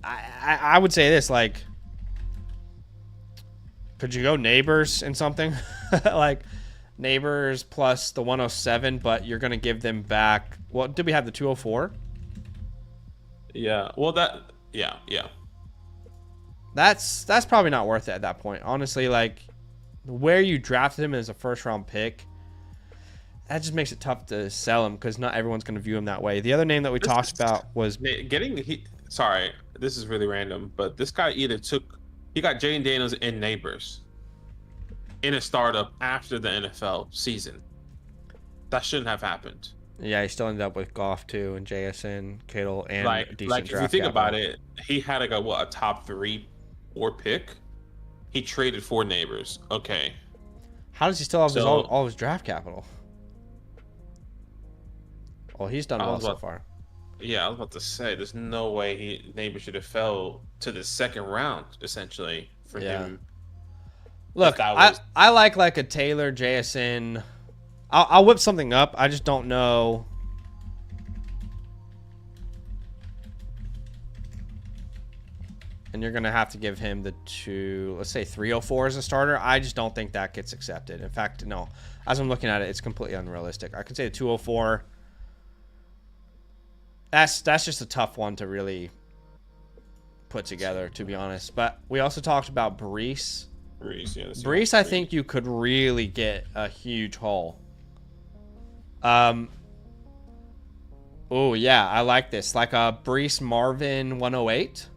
I would say this, like, could you go Neighbors and something? Like, Neighbors plus the 107, but you're going to give them back. Well, did we have the 204? Yeah. Well, yeah. That's probably not worth it at that point. Honestly, like, where you drafted him as a first-round pick, that just makes it tough to sell him because not everyone's going to view him that way. The other name that we talked about was... Sorry, this is really random, but this guy he got Jane Daniels in Neighbors in a startup after the NFL season. That shouldn't have happened. Yeah, he still ended up with Goff too, and JSN, Kittle, and like decent if you think capital. about it, he had like a top 3 or pick. He traded for Neighbors. Okay. How does he still have all his draft capital? Well, he's done well so far. Yeah, I was about to say, there's no way Neighbors should have fell to the second round, essentially, for him. Look, I like a Taylor, JSN. I'll whip something up. I just don't know. And you're going to have to give him the let's say 304 as a starter. I just don't think that gets accepted. In fact, no. As I'm looking at it, it's completely unrealistic. I could say the 204. That's just a tough one to really put together, to be honest. But we also talked about Brees. Brees, I think you could really get a huge haul. Oh, yeah, I like this. Like a Brees Marvin 108.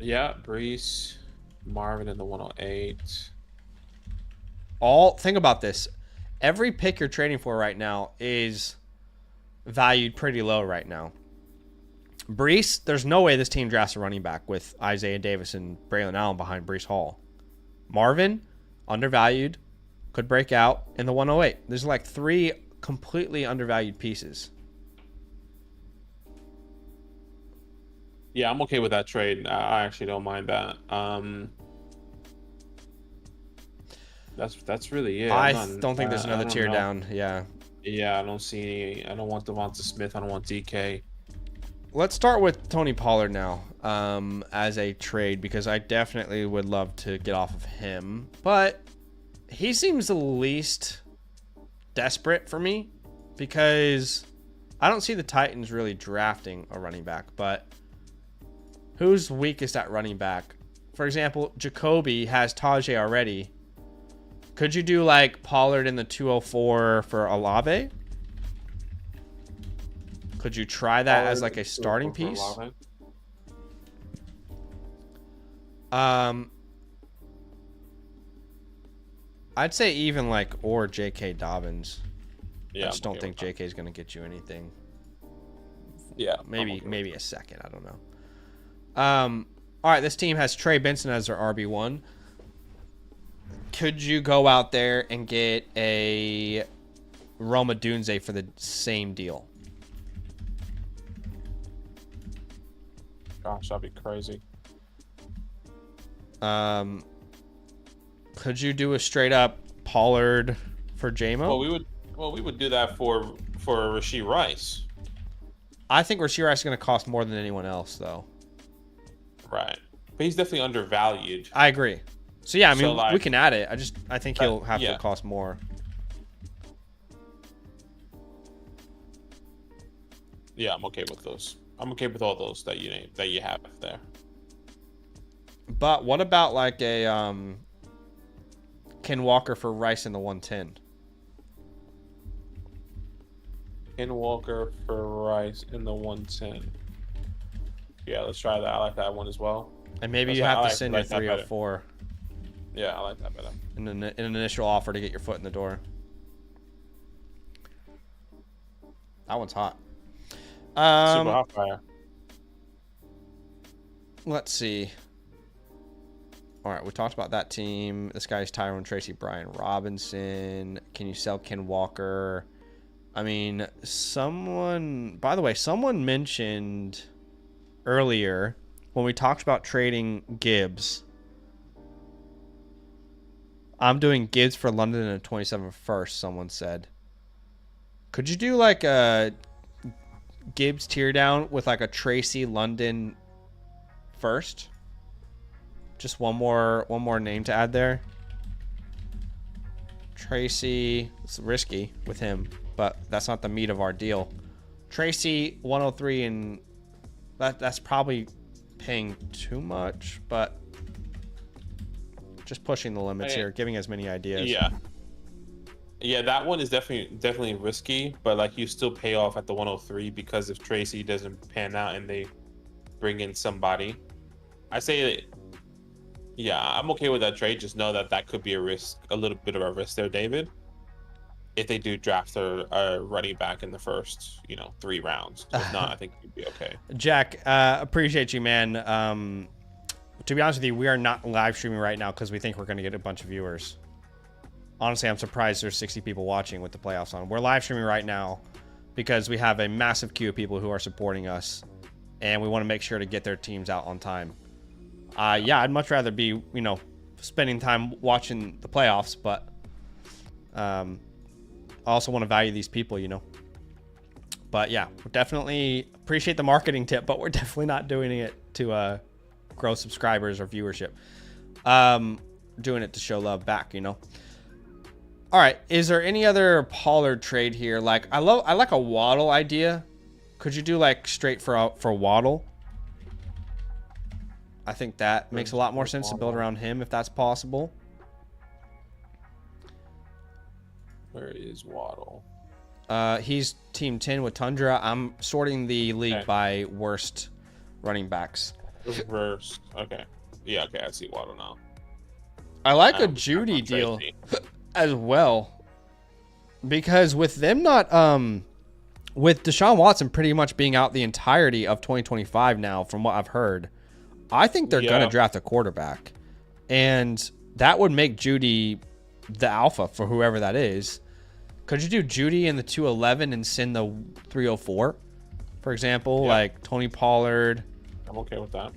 Yeah, Brees Marvin in the 108. Think about this. Every pick you're trading for right now is valued pretty low right now. Brees, there's no way this team drafts a running back with Isaiah Davis and Braylon Allen behind Brees Hall. Marvin, undervalued, could break out in the 108. There's like 3 completely undervalued pieces. Yeah, I'm okay with that trade. I actually don't mind that. That's really it. I don't think there's another tier down. Yeah. Yeah, I don't see any. I don't want Devonta Smith. I don't want DK. Let's start with Tony Pollard now as a trade because I definitely would love to get off of him. But he seems the least desperate for me because I don't see the Titans really drafting a running back. But who's weakest at running back? For example, Jacoby has Tajay already. Could you do like Pollard in the 204 for Olave? Could you try that Pollard as like a starting piece? I'd say even like or J.K. Dobbins. Yeah, I just don't think J.K. is going to get you anything. Yeah, maybe a second. I don't know. All right, this team has Trey Benson as their RB1. Could you go out there and get a Roma Dunze for the same deal? Gosh, that'd be crazy. Could you do a straight up Pollard for JMO? Well, we would do that for Rashee Rice. I think Rashee Rice is going to cost more than anyone else, though. Right, but he's definitely undervalued. I agree. So yeah, I mean, we can add it. I think he'll have to cost more. Yeah, I'm okay with those. I'm okay with all those that you have there. But what about like a Ken Walker for Rice in the 110? Ken Walker for Rice in the 110. Yeah, let's try that. I like that one as well. And maybe you have to send your 304. Yeah, I like that better. In an initial offer to get your foot in the door. That one's hot. Super hot fire. Let's see. All right, we talked about that team. This guy's Tyrone Tracy, Brian Robinson. Can you sell Ken Walker? I mean, someone mentioned earlier when we talked about trading Gibbs. I'm doing Gibbs for London and 27 first, someone said. Could you do like a Gibbs tear down with like a Tracy London first? Just one more name to add there. Tracy, it's risky with him, but that's not the meat of our deal. Tracy 103, and that's probably paying too much, but just pushing the limits here, giving as many ideas. Yeah, that one is definitely risky, but like you still pay off at the 103 because if Tracy doesn't pan out and they bring in somebody, I say, yeah, I'm okay with that trade. Just know that that could be a risk, a little bit of a risk there, David. If they do draft a running back in the first, 3 rounds. If not, I think you'd be okay. Jack, appreciate you, man. To be honest with you, we are not live streaming right now because we think we're going to get a bunch of viewers. Honestly, I'm surprised there's 60 people watching with the playoffs on. We're live streaming right now because we have a massive queue of people who are supporting us, and we want to make sure to get their teams out on time. Yeah, I'd much rather be, spending time watching the playoffs, but I also want to value these people, But yeah, we definitely appreciate the marketing tip, but we're definitely not doing it to grow subscribers or viewership. Doing it to show love back, All right, is there any other Pollard trade here? Like I like a Waddle idea. Could you do like straight for Waddle? I think that makes a lot more sense to build around him if that's possible. Where is Waddle? He's team 10 with Tundra. I'm sorting the league by worst running backs. Reverse. Okay. Yeah, okay, I see Waddle now. I like a Judy deal as well. Because with them not with Deshaun Watson pretty much being out the entirety of 2025 now, from what I've heard, I think they're going to draft a quarterback. And that would make Judy the alpha for whoever that is. Could you do Judy in the 211 and send the 304, for example, like Tony Pollard? I'm okay with that.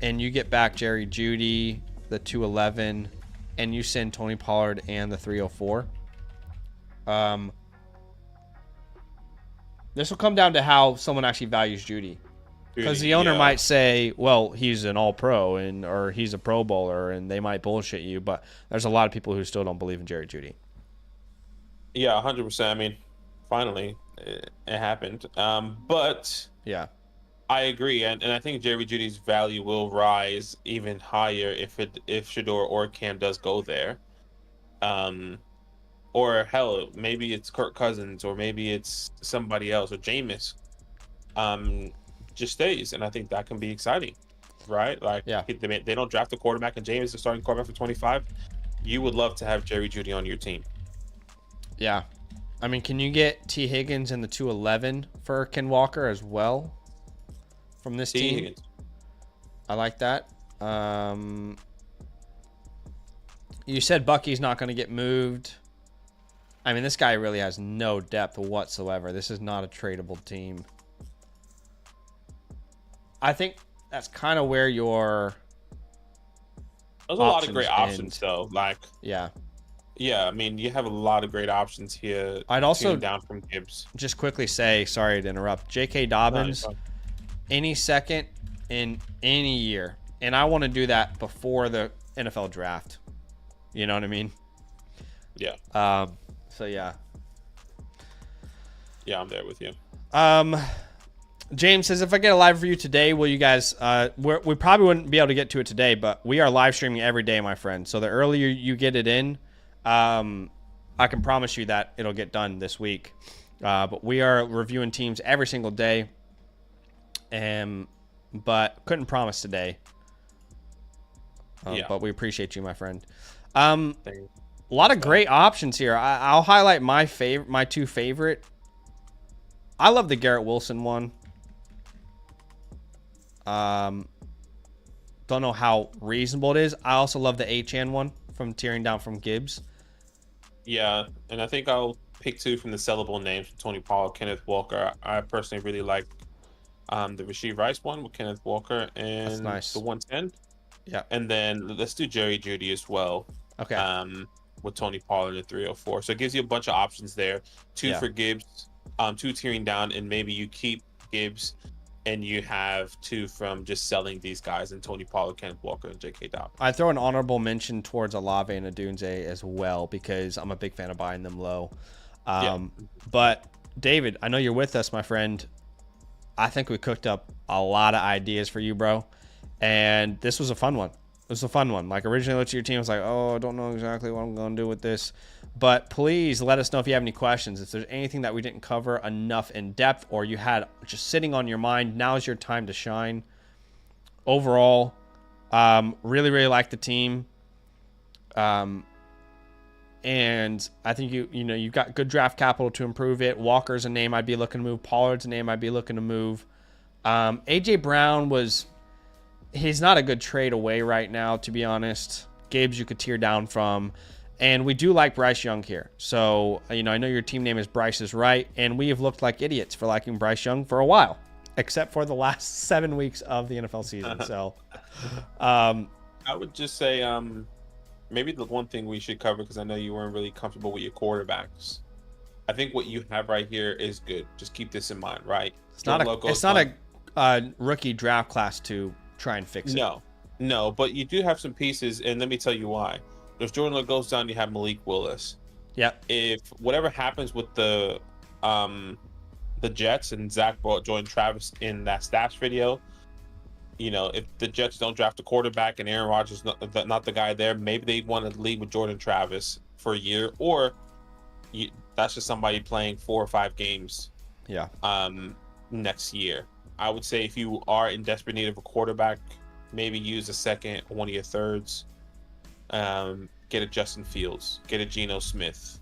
And you get back Jerry Judy, the 211, and you send Tony Pollard and the 304. This will come down to how someone actually values Judy. Because the owner might say, well, he's an all-pro or he's a Pro Bowler, and they might bullshit you. But there's a lot of people who still don't believe in Jerry Judy. Yeah, 100%. I mean, finally, it happened. But yeah, I agree, and I think Jerry Judy's value will rise even higher if Shador or Cam does go there. Or hell, maybe it's Kirk Cousins, or maybe it's somebody else, or Jameis. Just stays, and I think that can be exciting, right? Like, they don't draft a quarterback, and Jameis is starting quarterback for 25. You would love to have Jerry Judy on your team. Yeah, I mean, can you get T. Higgins in the 211 for Ken Walker as well from this team? Higgins. I like that. You said Bucky's not going to get moved. I mean, this guy really has no depth whatsoever. This is not a tradable team. I think that's kind of where your there's a lot of great options though. Like yeah, I mean, you have a lot of great options here. I'd also down from Gibbs. Just quickly say, sorry to interrupt, J.K. Dobbins, any second in any year, and I want to do that before the NFL draft. You know what I mean? Yeah. So yeah. Yeah, I'm there with you. James says, if I get a live review today, will you guys, we probably wouldn't be able to get to it today, but we are live streaming every day, my friend. So the earlier you get it in, I can promise you that it'll get done this week. But we are reviewing teams every single day. But couldn't promise today. But we appreciate you, my friend. A lot of great options here. I'll highlight my two favorite. I love the Garrett Wilson one. Don't know how reasonable it is. I also love the Achane one from tearing down from Gibbs. Yeah, and I think I'll pick two from the sellable names: Tony Pollard, Kenneth Walker. I personally really like the Rashee Rice one with Kenneth Walker and that's nice. The 110. Yeah, and then let's do Jerry Judy as well. Okay. with Tony Pollard at 304. So it gives you a bunch of options there. Two Yeah. for Gibbs, two tearing down, and maybe you keep Gibbs and you have two from just selling these guys and Tony Pollard, Kenneth Walker, and J.K. Dobbins. I throw an honorable mention towards Olave and Adunze as well because I'm a big fan of buying them low. But David, I know you're with us, my friend. I think we cooked up a lot of ideas for you, bro. And this was a fun one. It was a fun one. Like, originally looked at your team, I was like, oh, I don't know exactly what I'm going to do with this. But please let us know if you have any questions. If there's anything that we didn't cover enough in depth or you had just sitting on your mind, now's your time to shine. Overall, really, really like the team. And I think you've got good draft capital to improve it. Walker's a name I'd be looking to move. Pollard's a name I'd be looking to move. AJ Brown he's not a good trade away right now, to be honest. Gibbs you could tear down from. And we do like Bryce Young here. So, I know your team name is Bryce is Right, and we have looked like idiots for liking Bryce Young for a while, except for the last 7 weeks of the NFL season. So, I would just say maybe the one thing we should cover, because I know you weren't really comfortable with your quarterbacks. I think what you have right here is good. Just keep this in mind, right? It's not a rookie draft class to try and fix it. No, but you do have some pieces, and let me tell you why. If Jordan Love goes down, you have Malik Willis. Yep. If whatever happens with the Jets and Zach brought joined Travis in that stats video, if the Jets don't draft a quarterback and Aaron Rodgers not the guy there, maybe they want to leave with Jordan Travis for a year, or that's just somebody playing 4 or 5 games. Yeah. Next year, I would say if you are in desperate need of a quarterback, maybe use a second, one of your thirds. Get a Justin Fields, get a Geno Smith,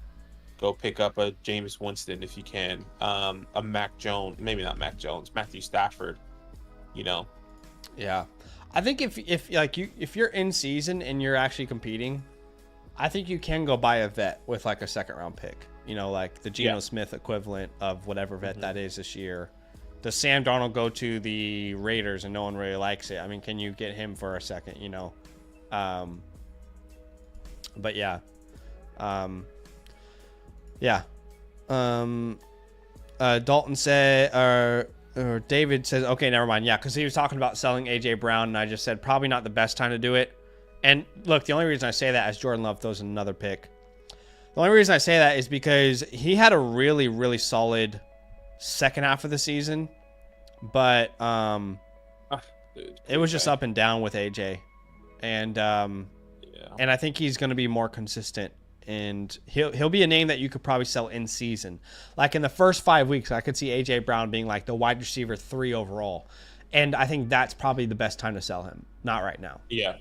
go pick up a Jameis Winston if you can, a Mac Jones, maybe not Mac Jones, Matthew Stafford. Yeah, I think if you're in season and you're actually competing, I think you can go buy a vet with like a 2nd round pick. Like the Geno Smith equivalent of whatever vet that is this year. Does Sam Darnold go to the Raiders and no one really likes it? I mean, can you get him for a second? But yeah. Dalton said, or David says, okay, never mind. Yeah, because he was talking about selling AJ Brown, and I just said probably not the best time to do it. And look, the only reason I say that is Jordan Love throws another pick. The only reason I say that is because he had a really, really solid second half of the season, but it was just up and down with AJ, and I think he's going to be more consistent, and he'll be a name that you could probably sell in season. Like in the first 5 weeks, I could see AJ Brown being like the wide receiver 3 overall, and I think that's probably the best time to sell him. Not right now. Yeah.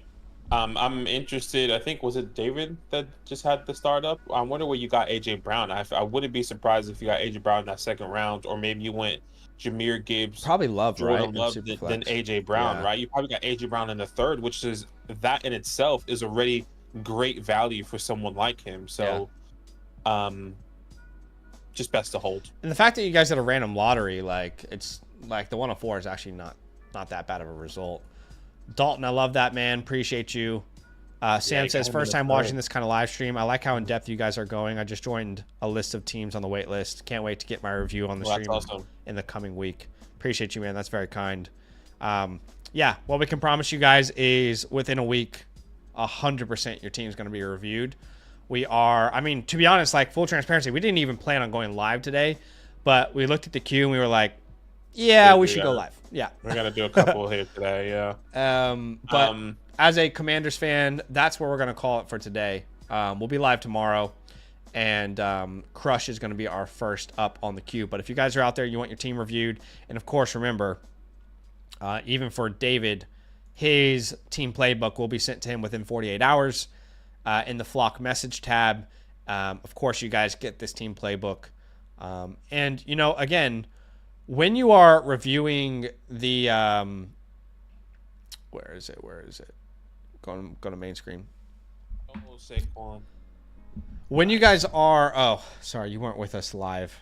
I'm interested. I think, was it David that just had the startup? I wonder where you got AJ Brown. I wouldn't be surprised if you got AJ Brown in that 2nd round, or maybe you went Jahmyr Gibbs, probably Love, Jordan right? Love, then AJ Brown, right? You probably got AJ Brown in the 3rd, which is that in itself is already great value for someone like him. So, just best to hold. And the fact that you guys had a random lottery, like it's like the 104 is actually not that bad of a result. Dalton, I love that, man. Appreciate you. Sam says, first time watching this kind of live stream. I like how in depth you guys are going. I just joined a list of teams on the wait list. Can't wait to get my review on the stream in the coming week. Appreciate you, man. That's very kind. Yeah, what we can promise you guys is within a week, 100% your team's going to be reviewed. We are, I mean, to be honest, like full transparency, we didn't even plan on going live today, but we looked at the queue and we were like, yeah, we should go live. Yeah. We're going to do a couple here today. Yeah. But as a Commanders fan, that's where we're going to call it for today. We'll be live tomorrow, and Crush is going to be our first up on the queue. But if you guys are out there, you want your team reviewed, and of course, remember, even for David, his team playbook will be sent to him within 48 hours in the Flock message tab. Of course, you guys get this team playbook. And, again, when you are reviewing the where is it? Go to main screen. Oh, Saquon. When you guys are sorry, you weren't with us live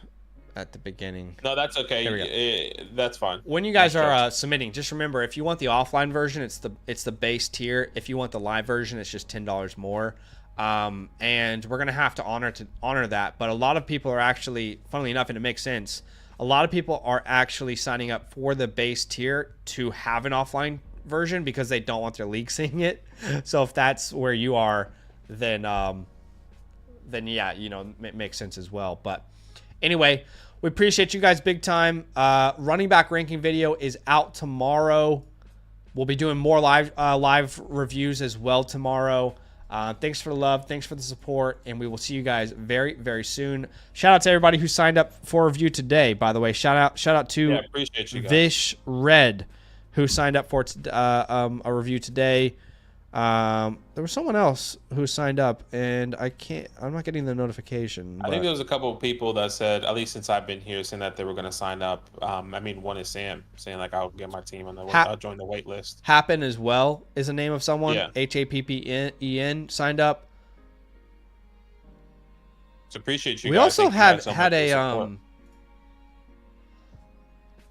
at the beginning. No, that's okay. There we go. That's fine. When you guys are submitting, just remember, if you want the offline version, it's the base tier. If you want the live version, it's just $10 more. And we're gonna have to honor that. But a lot of people are actually, funnily enough, and it makes sense. A lot of people are actually signing up for the base tier to have an offline version because they don't want their league seeing it. So if that's where you are, then yeah, you know, it makes sense as well. But anyway, we appreciate you guys big time. Running back ranking video is out tomorrow. We'll be doing more live reviews as well tomorrow. Thanks for the love. Thanks for the support. And we will see you guys very, very soon. Shout out to everybody who signed up for a review today, by the way. Shout out to appreciate you guys. Vish Red, who signed up for a review today. There was someone else who signed up, and I'm not getting the notification. I think there was a couple of people that said, at least since I've been here, saying that they were going to sign up. I mean, one is Sam saying like, I'll get my team on the I'll join the wait list. Happen as well is the name of someone. Yeah. HAPPEN signed up. So appreciate you. We guys. also had a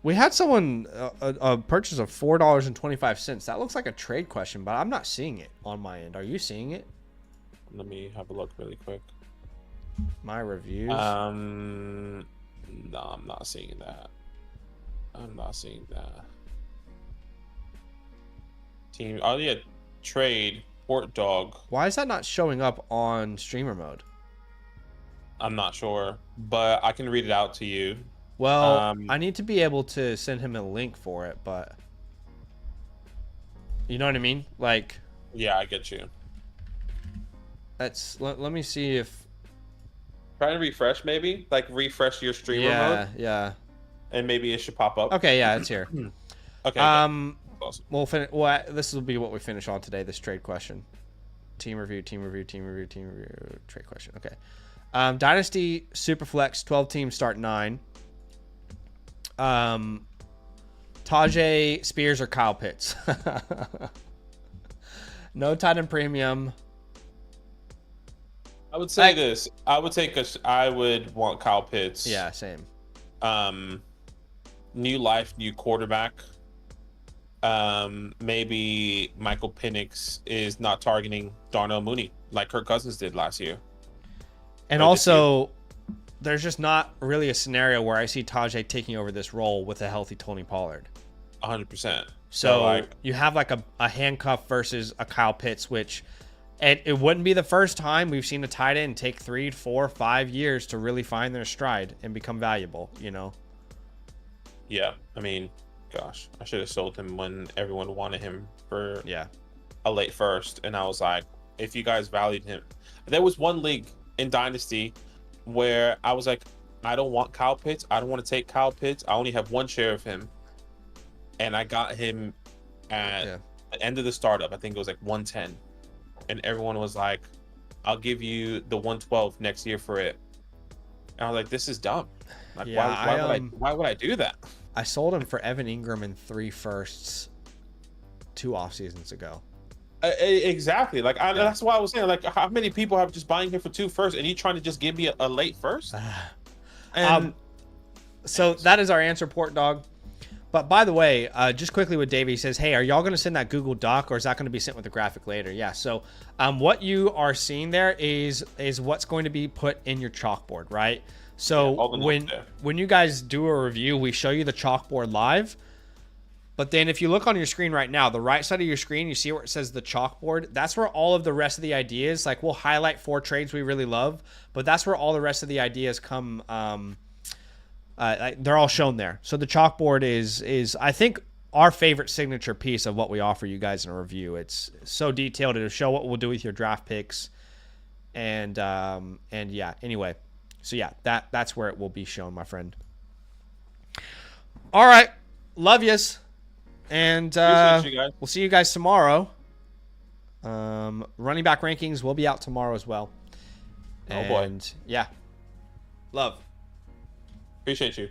we had someone a purchase of $4.25. That looks like a trade question, but I'm not seeing it on my end. Are you seeing it? Let me have a look really quick. My reviews. No, I'm not seeing that. I'm not seeing that. Team. Oh yeah, trade Port Dog. Why is that not showing up on streamer mode? I'm not sure, but I can read it out to you. Well, I need to be able to send him a link for it, but you know what I mean? Like, yeah, I get you. Let me see if try to refresh, maybe like refresh your streamer mode. Yeah. And maybe it should pop up. Okay, yeah, it's here. Okay. Awesome. We'll finish. Well, this will be what we finish on today. This trade question, team review, trade question. Okay. Dynasty Superflex 12 teams start 9. Tajay Spears or Kyle Pitts. No Titan Premium. I would say this. I would want Kyle Pitts. Yeah, same. New life, new quarterback. Maybe Michael Penix is not targeting Darnell Mooney like Kirk Cousins did last year. And also, there's just not really a scenario where I see Tajay taking over this role with a healthy Tony Pollard. 100%. So you have like a handcuff versus a Kyle Pitts, which it wouldn't be the first time we've seen a tight end take 3, 4, 5 years to really find their stride and become valuable, you know? Yeah. I mean, gosh, I should have sold him when everyone wanted him for a late first. And I was like, if you guys valued him. There was one league in Dynasty where I was like, I don't want Kyle Pitts. I don't want to take Kyle Pitts. I only have one share of him. And I got him at the end of the startup. I think it was like 110. And everyone was like, I'll give you the 112 next year for it. And I was like, this is dumb. Like, why would I do that? I sold him for Evan Ingram in 3 firsts 2 off seasons ago. Exactly. Like that's why I was saying, like, how many people have just buying him for 2 firsts and you trying to just give me a late first? And so that is our answer, Port Dog. But by the way, just quickly with Davey, he says, hey, are y'all going to send that Google Doc or is that going to be sent with a graphic later? Yeah. So what you are seeing there is what's going to be put in your chalkboard, right? So when you guys do a review, we show you the chalkboard live. But then if you look on your screen right now, the right side of your screen, you see where it says the chalkboard. That's where all of the rest of the ideas, like we'll highlight 4 trades we really love, but that's where all the rest of the ideas come. They're all shown there. So the chalkboard is I think our favorite signature piece of what we offer you guys in a review. It's so detailed. It'll show what we'll do with your draft picks, and yeah. Anyway, so yeah, that's where it will be shown, my friend. All right, love yous, and we'll see you guys tomorrow. Running back rankings will be out tomorrow as well. Oh boy, yeah, love. Appreciate you.